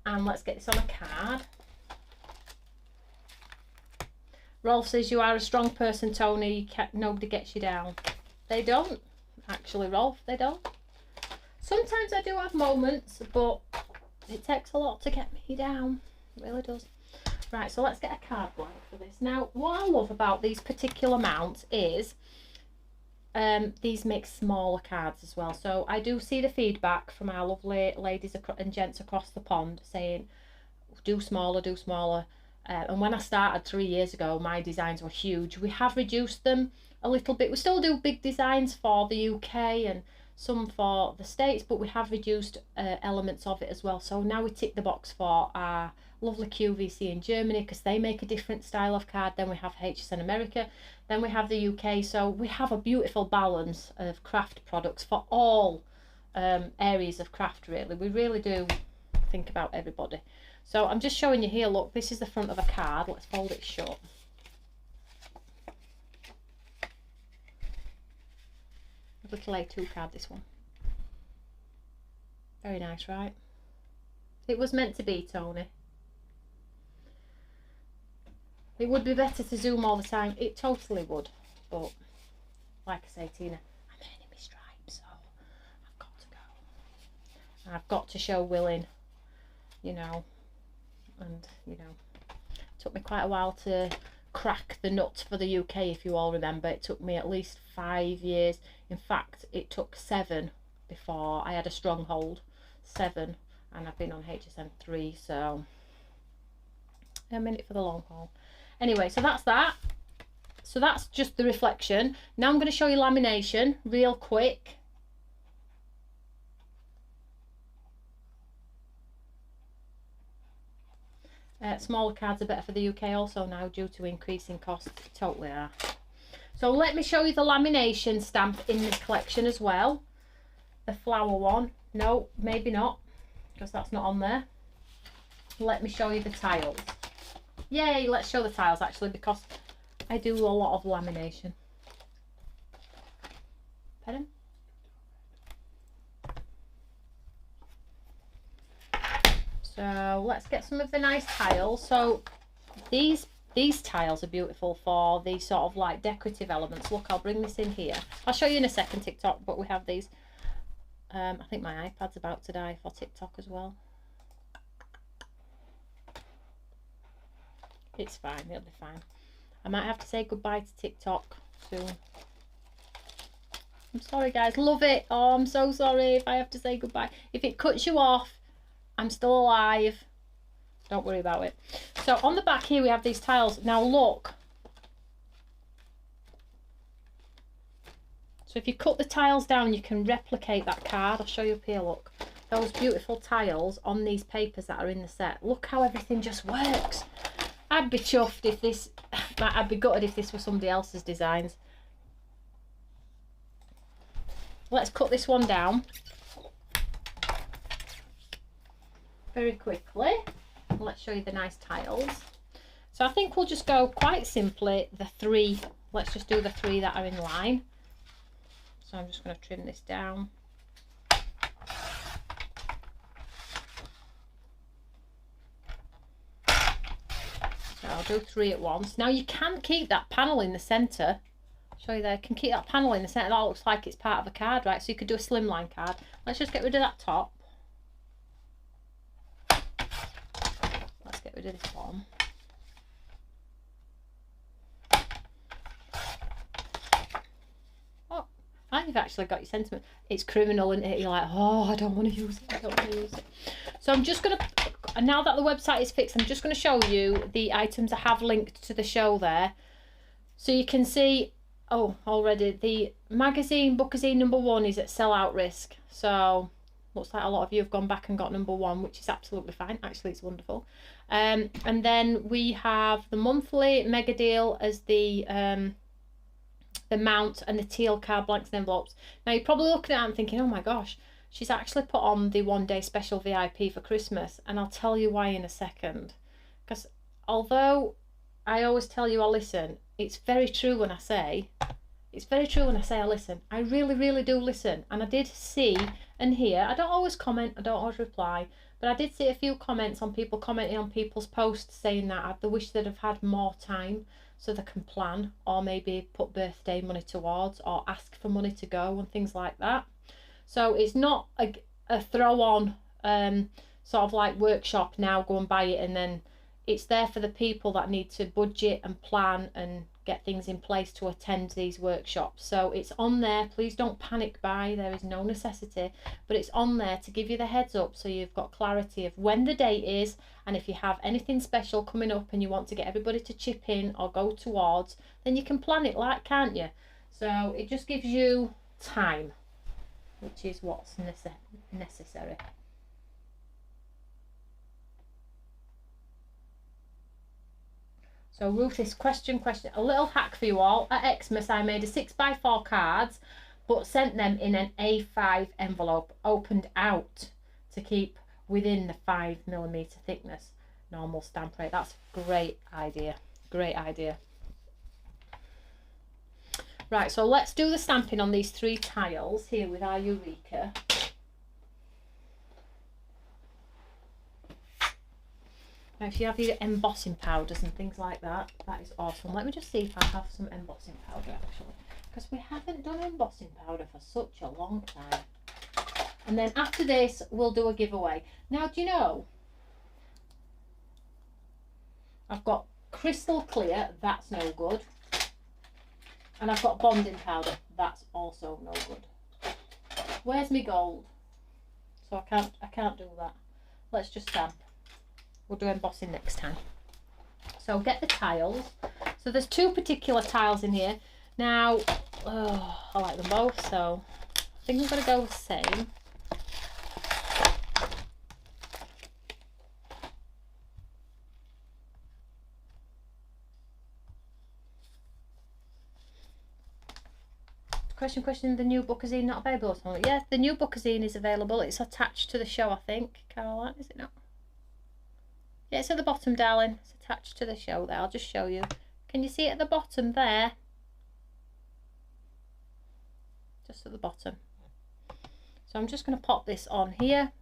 And let's get this on a card. Rolf says, you are a strong person, Toni. Nobody gets you down. They don't. Actually, Rolf, they don't. Sometimes I do have moments, but it takes a lot to get me down. It really does. Right, so let's get a card blank for this. Now, what I love about these particular mounts is these make smaller cards as well. So I do see the feedback from our lovely ladies and gents across the pond saying, do smaller, do smaller. And when I started 3 years ago, my designs were huge. We have reduced them a little bit. We still do big designs for the UK and some for the States, but we have reduced elements of it as well. So now we tick the box for our lovely QVC in Germany, because they make a different style of card. Then we have HTCN America, then we have the UK. So we have a beautiful balance of craft products for all areas of craft, really. We really do think about everybody. So I'm just showing you here, look, this is the front of a card. Let's fold it shut. A little A2 card, this one. Very nice, right? It was meant to be, Toni. It would be better to zoom all the time. It totally would. But, like I say, Tina, I'm earning my stripes, so I've got to go. And I've got to show willing, you know. And, you know, it took me quite a while to crack the nut for the UK, if you all remember. It took me at least 5 years. In fact, it took 7 before I had a stronghold. 7, and I've been on HSN 3, so I'm in it for the long haul. Anyway, so that's that. So that's just the reflection. Now I'm going to show you lamination real quick. Smaller cards are better for the UK also now due to increasing costs. Totally are. So let me show you the lamination stamp in this collection as well. The flower one. No, maybe not, because that's not on there. Let me show you the tiles. Yay, let's show the tiles actually, because I do a lot of lamination. Pardon? So let's get some of the nice tiles. So these These tiles are beautiful for these sort of like decorative elements. Look, I'll bring this in here. I'll show you in a second, TikTok, but we have these. I think my iPad's about to die for TikTok as well. It's fine, it'll be fine. I might have to say goodbye to TikTok soon. I'm sorry guys, love it. Oh, I'm so sorry if I have to say goodbye. If it cuts you off, I'm still alive. Don't worry about it. So on the back here we have these tiles. Now look. So if you cut the tiles down, you can replicate that card. I'll show you up here, look. Those beautiful tiles on these papers that are in the set. Look how everything just works. I'd be chuffed if this, I'd be gutted if this was somebody else's designs. Let's cut this one down very quickly. Let's show you the nice tiles. So I think we'll just go quite simply the 3. Let's just do the 3 that are in line. So I'm just going to trim this down. So I'll do 3 at once. Now you can keep that panel in the centre. Show you there, you can keep that panel in the centre. That looks like it's part of a card, right? So you could do a slimline card. Let's just get rid of that top. Let's get rid of this bottom. Oh, and you've actually got your sentiment. It's criminal, isn't it? You're like, oh, I don't want to use it. I don't want to use it. So I'm just going to, now that the website is fixed, I'm just going to show you the items I have linked to the show there. So you can see, oh, already the magazine, Bookazine #1 is at sellout risk. So looks like a lot of you have gone back and got #1, which is absolutely fine. Actually, it's wonderful. And then we have the monthly mega deal as the mount and the teal card blanks and envelopes. Now you're probably looking at it and thinking, oh my gosh, she's actually put on the 1-day special VIP for Christmas. And I'll tell you why in a second. Because although I always tell you I listen, it's very true when I say I listen. I really, really do listen. And I did see and hear, I don't always comment, I don't always reply, but I did see a few comments on people commenting on people's posts saying that they wish they'd have had more time so they can plan, or maybe put birthday money towards, or ask for money to go and things like that. So it's not a throw on sort of like workshop, now go and buy it, and then it's there for the people that need to budget and plan and get things in place to attend these workshops. So it's on there. Please don't panic buy. There is no necessity, but it's on there to give you the heads up so you've got clarity of when the date is, and if you have anything special coming up and you want to get everybody to chip in or go towards, then you can plan it like, can't you? So it just gives you time, which is what's necessary. So Ruth, this question, a little hack for you all. At Xmas, I made a 6x4 cards, but sent them in an A5 envelope, opened out to keep within the 5mm thickness normal stamp rate. That's a great idea. Great idea. Right, so let's do the stamping on these 3 tiles here with our Eureka. Now, if you have your embossing powders and things like that, that is awesome. Let me just see if I have some embossing powder actually, because we haven't done embossing powder for such a long time. And then after this, we'll do a giveaway. Now, do you know, I've got crystal clear, that's no good. And I've got bonding powder, that's also no good. Where's my gold? So I can't do that. Let's just stamp. We'll do embossing next time. So get the tiles. So there's 2 particular tiles in here. Now, I like them both, so I think I'm going to go with the same. Question, the new Bookazine not available? Yeah, the new Bookazine is available. It's attached to the show, I think. Caroline, is it not? Yeah, it's at the bottom, darling. It's attached to the show there. I'll just show you. Can you see it at the bottom there? Just at the bottom. So I'm just going to pop this on here.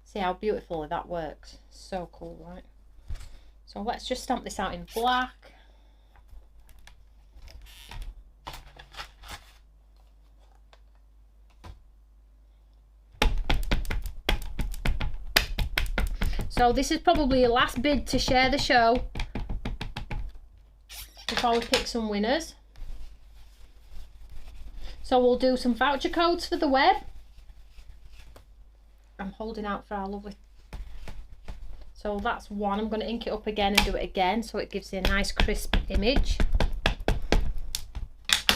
See how beautifully that works. So cool, right? So let's just stamp this out in black. So this is probably your last bid to share the show before we pick some winners. So we'll do some voucher codes for the web. I'm holding out for our lovely. So that's one. I'm going to ink it up again and do it again so it gives you a nice crisp image. How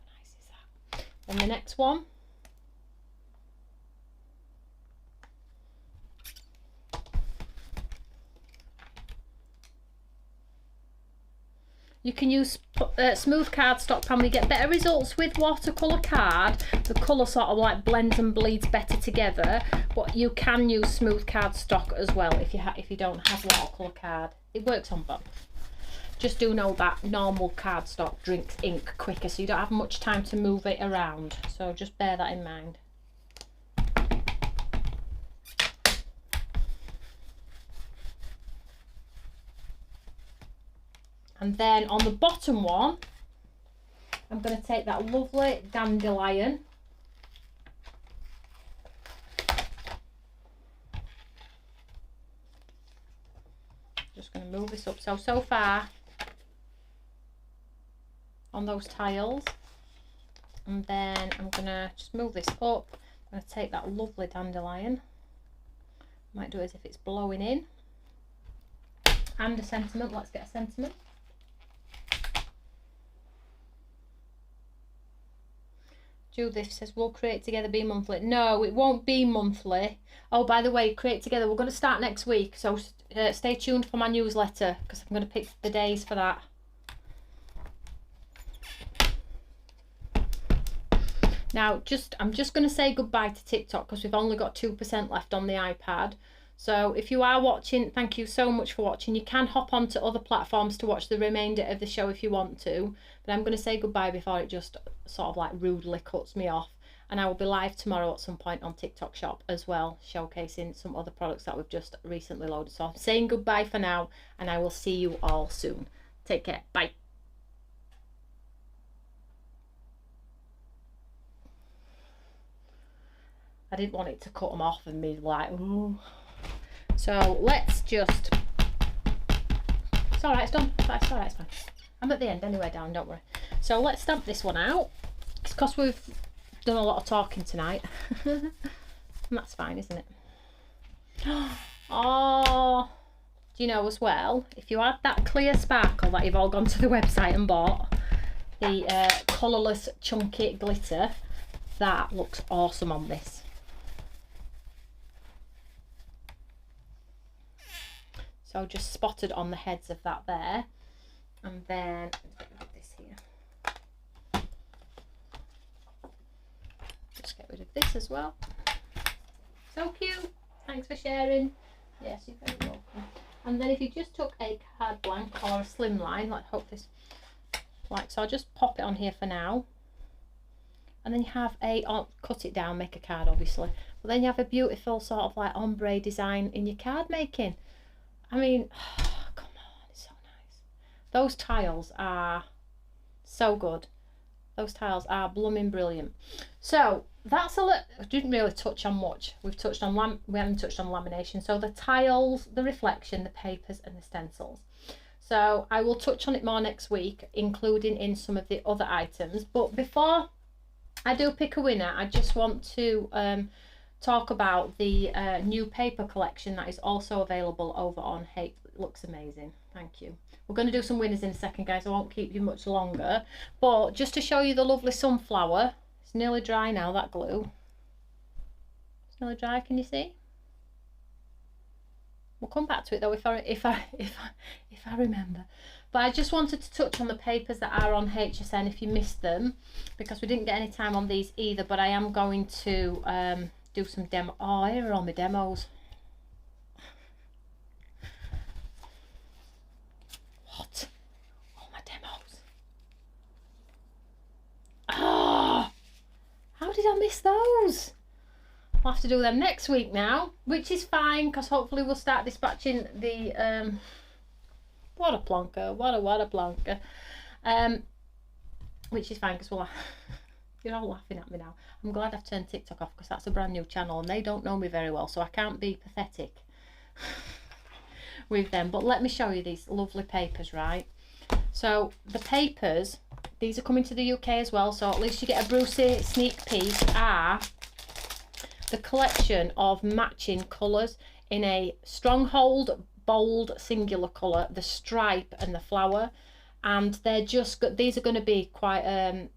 nice is that? And the next one. You can use smooth cardstock pan. We get better results with watercolour card. The colour sort of like blends and bleeds better together. But you can use smooth cardstock as well if you don't have watercolour card. It works on both. Just do know that normal cardstock drinks ink quicker, so you don't have much time to move it around. So just bear that in mind. And then on the bottom one, I'm going to take that lovely dandelion. Just going to move this up so far on those tiles. And then I'm going to just move this up. I'm going to take that lovely dandelion. Might do it as if it's blowing in. And a sentiment. Let's get a sentiment. Judith says, will Create Together be monthly? No, it won't be monthly. Oh, by the way, Create Together, we're going to start next week. So stay tuned for my newsletter because I'm going to pick the days for that. Now, I'm just going to say goodbye to TikTok because we've only got 2% left on the iPad. So if you are watching, thank you so much for watching. You can hop onto other platforms to watch the remainder of the show if you want to. But I'm going to say goodbye before it just sort of like rudely cuts me off. And I will be live tomorrow at some point on TikTok Shop as well, showcasing some other products that we've just recently loaded. So I'm saying goodbye for now, and I will see you all soon. Take care. Bye. I didn't want it to cut them off and me like, ooh. So let's just, it's all right, it's done. It's all right, it's fine. I'm at the end anyway, darling, don't worry. So let's stamp this one out. It's because we've done a lot of talking tonight. And that's fine, isn't it? Oh, do you know as well, if you add that clear sparkle that you've all gone to the website and bought, the colourless chunky glitter, that looks awesome on this. So just spotted on the heads of that there. And then this here. Just get rid of this as well. So cute. Thanks for sharing. Yes, you're very welcome. And then if you just took a card blank or a slimline, like hope this, like so, I'll just pop it on here for now. And then you have cut it down, make a card obviously. But then you have a beautiful sort of like ombre design in your card making. I mean, oh, come on, it's so nice. Those tiles are so good. Those tiles are blooming brilliant. So that's I didn't really touch on much. We've touched on we haven't touched on lamination. So the tiles, the reflection, the papers, and the stencils. So I will touch on it more next week, including in some of the other items. But before I do pick a winner, I just want to talk about the new paper collection that is also available over on It looks amazing. Thank you. We're going to do some winners in a second, guys. I won't keep you much longer. But just to show you the lovely sunflower, it's nearly dry now, that glue. It's nearly dry, can you see? We'll come back to it though if I remember. But I just wanted to touch on the papers that are on HSN if you missed them, because we didn't get any time on these either. But I am going to do some demo. Oh, here are all my demos. What? All my demos. Oh, how did I miss those? We'll have to do them next week now, which is fine because hopefully we'll start dispatching the water plonker, which is fine because we'll you're all laughing at me now. I'm glad I've turned TikTok off because that's a brand new channel and they don't know me very well, so I can't be pathetic with them. But let me show you these lovely papers, right? So the papers, these are coming to the UK as well, so at least you get a Brucey sneak peek, are the collection of matching colours in a Stronghold bold singular colour, the stripe and the flower, and they're just, these are going to be quite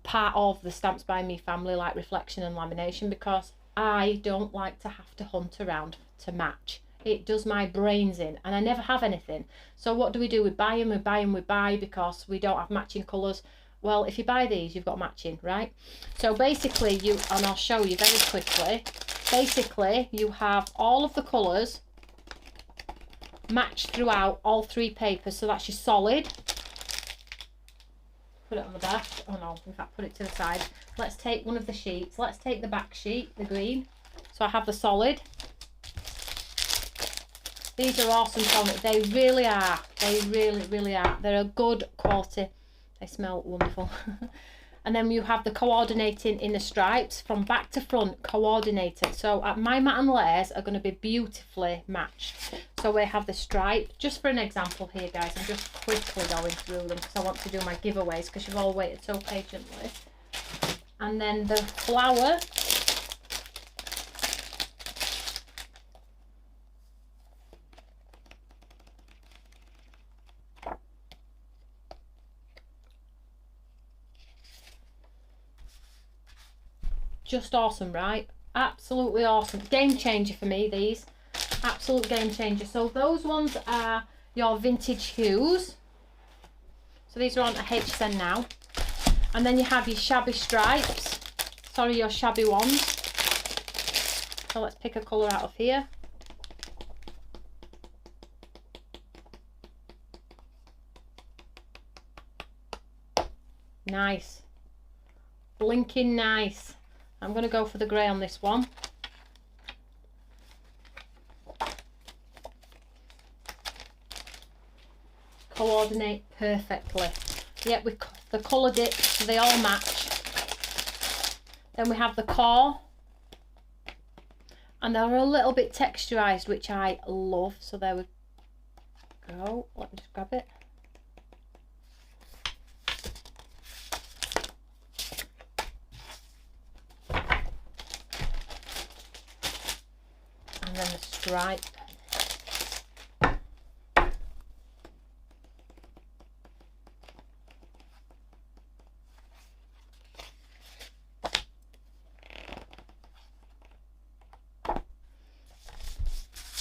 part of the Stamps by Me family, like reflection and lamination, because I don't like to have to hunt around to match. It does my brains in and I never have anything. So what do? We buy them, we buy because we don't have matching colours. Well, if you buy these, you've got matching, right? So basically and I'll show you very quickly, basically you have all of the colours matched throughout all 3 papers. So that's your solid. Put it on the back. Oh no, in fact, put it to the side. Let's take one of the sheets. Let's take the back sheet, the green. So I have the solid. These are awesome from it. They really are. They really are. They're a good quality. They smell wonderful. And then you have the coordinating in the stripes from back to front, coordinated. So my matte and layers are going to be beautifully matched. So we have the stripe, just for an example here, guys. I'm just quickly going through them because I want to do my giveaways because you've all waited so patiently. And then the flower. Just awesome, right? Absolutely awesome. Game changer for me, these. Absolute game changer. So those ones are your vintage hues. So these are on a HTCN now. And then you have your shabby stripes. Sorry, your shabby ones. So let's pick a colour out of here. Nice. Blinking nice. I'm going to go for the grey on this one. Coordinate perfectly. Yep, the colour dips, so they all match. Then we have the core. And they're a little bit texturised, which I love. So there we go. Let me just grab it. And then the stripe.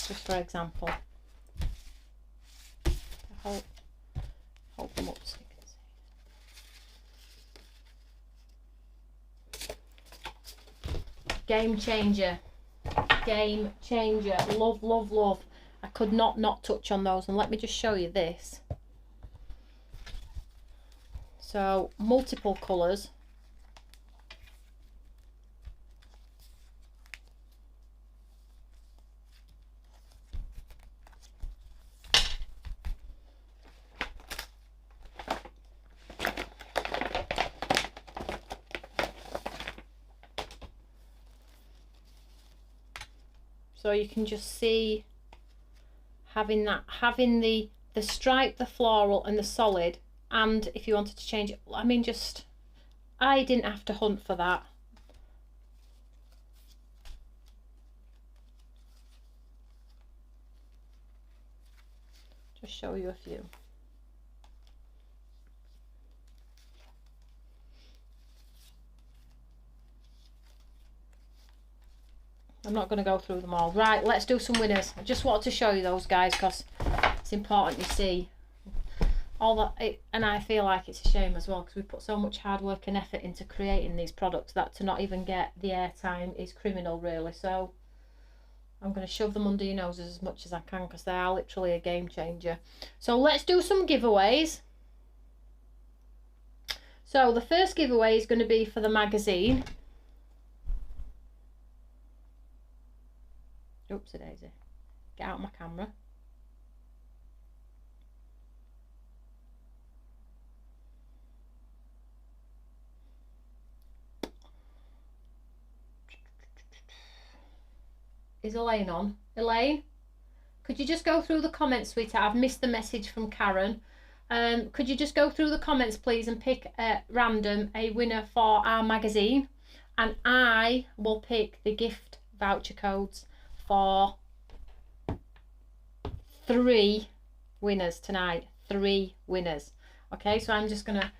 Just for example. Hold them up so you can see. Game changer. Game changer. Love, love, love. I could not touch on those. And let me just show you this. So multiple colours. So you can just see having the stripe, the floral and the solid, and if you wanted to change it, I mean, just, I didn't have to hunt for that. Just show you a few. I'm not going to go through them all. Right, let's do some winners. I just wanted to show you those, guys, because it's important you see all that. And I feel like it's a shame as well, because we put so much hard work and effort into creating these products that to not even get the airtime is criminal, really. So I'm going to shove them under your noses as much as I can, because they are literally a game changer. So let's do some giveaways. So the first giveaway is going to be for the magazine. Oopsie daisy. Get out my camera. Is Elaine on? Elaine, could you just go through the comments, sweetheart? I've missed the message from Karen. Could you just go through the comments, please, and pick at random a winner for our magazine? And I will pick the gift voucher codes for 3 winners tonight. 3 winners. Okay, so I'm just going to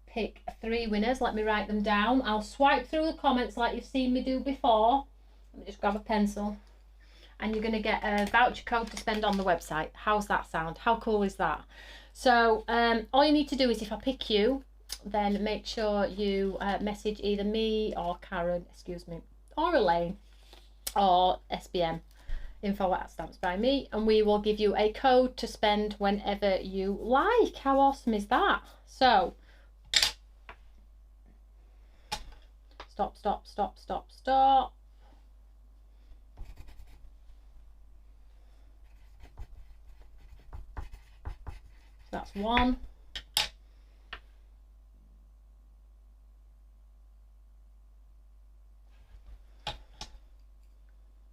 pick 3 winners. Let me write them down. I'll swipe through the comments like you've seen me do before. Let me just grab a pencil. And you're going to get a voucher code to spend on the website. How's that sound? How cool is that? So all you need to do is, if I pick you, then make sure you message either me or Karen, excuse me, or Elaine, or SBM, info@stampsbyme, and we will give you a code to spend whenever you like. How awesome is that? So stop, stop, stop, stop, stop. That's 1.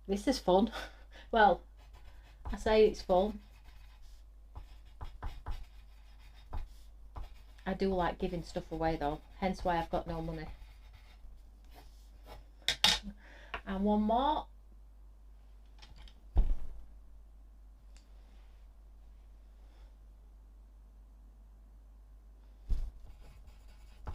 This is fun. Well, I say it's fun. I do like giving stuff away though, hence why I've got no money. And 1 more.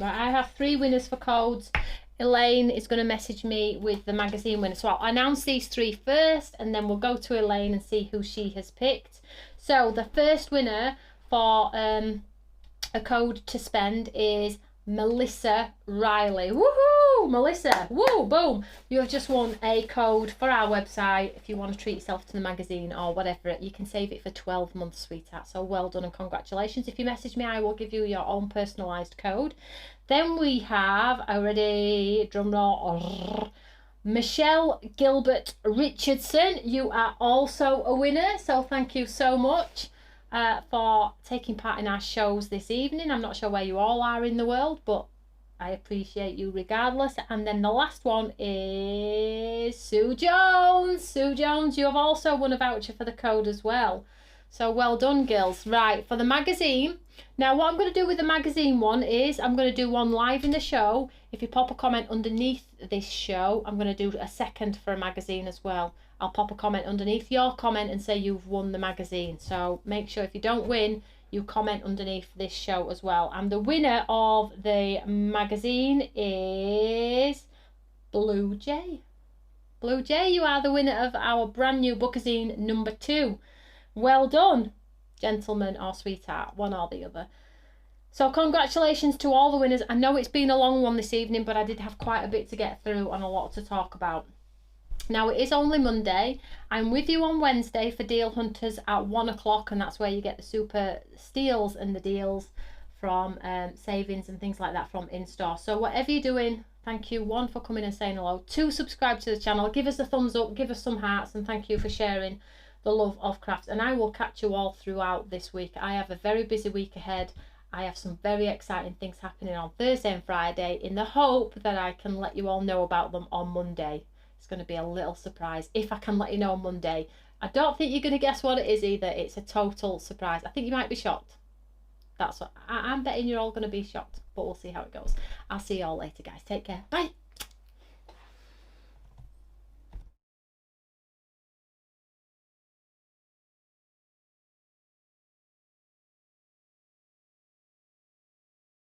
Right, I have 3 winners for codes. Elaine is going to message me with the magazine winner. So I'll announce these 3 first, and then we'll go to Elaine and see who she has picked. So the first winner for a code to spend is Melissa Riley. Woohoo! Melissa, woo, boom. You have just won a code for our website. If you want to treat yourself to the magazine or whatever, you can save it for 12 months, sweetheart. So well done and congratulations. If you message me, I will give you your own personalised code. Then we have already, drumroll, Michelle Gilbert Richardson. You are also a winner. So thank you so much for taking part in our shows this evening. I'm not sure where you all are in the world, but I appreciate you regardless. And then the last one is Sue Jones. Sue Jones, you have also won a voucher for the code as well. So well done, girls. Right, for the magazine. Now, what I'm going to do with the magazine one is I'm going to do one live in the show. If you pop a comment underneath this show, I'm going to do a second for a magazine as well. I'll pop a comment underneath your comment and say you've won the magazine. So make sure if you don't win, you comment underneath this show as well. And the winner of the magazine is Blue Jay. Blue Jay, you are the winner of our brand new bookazine number 2. Well done, gentleman or sweetheart, one or the other. So congratulations to all the winners. I know it's been a long one this evening, but I did have quite a bit to get through and a lot to talk about. Now, it is only Monday. I'm with you on Wednesday for Deal Hunters at 1 o'clock, and that's where you get the super steals and the deals from savings and things like that from in-store. So whatever you're doing, thank you, 1, for coming and saying hello, 2, subscribe to the channel, give us a thumbs up, give us some hearts, and thank you for sharing the love of crafts. And I will catch you all throughout this week. I have a very busy week ahead. I have some very exciting things happening on Thursday and Friday in the hope that I can let you all know about them on Monday. It's going to be a little surprise if I can let you know on Monday. I don't think you're going to guess what it is either. It's a total surprise. I think you might be shocked. That's what I'm betting you're all going to be shocked, but we'll see how it goes. I'll see you all later, guys. Take care. Bye.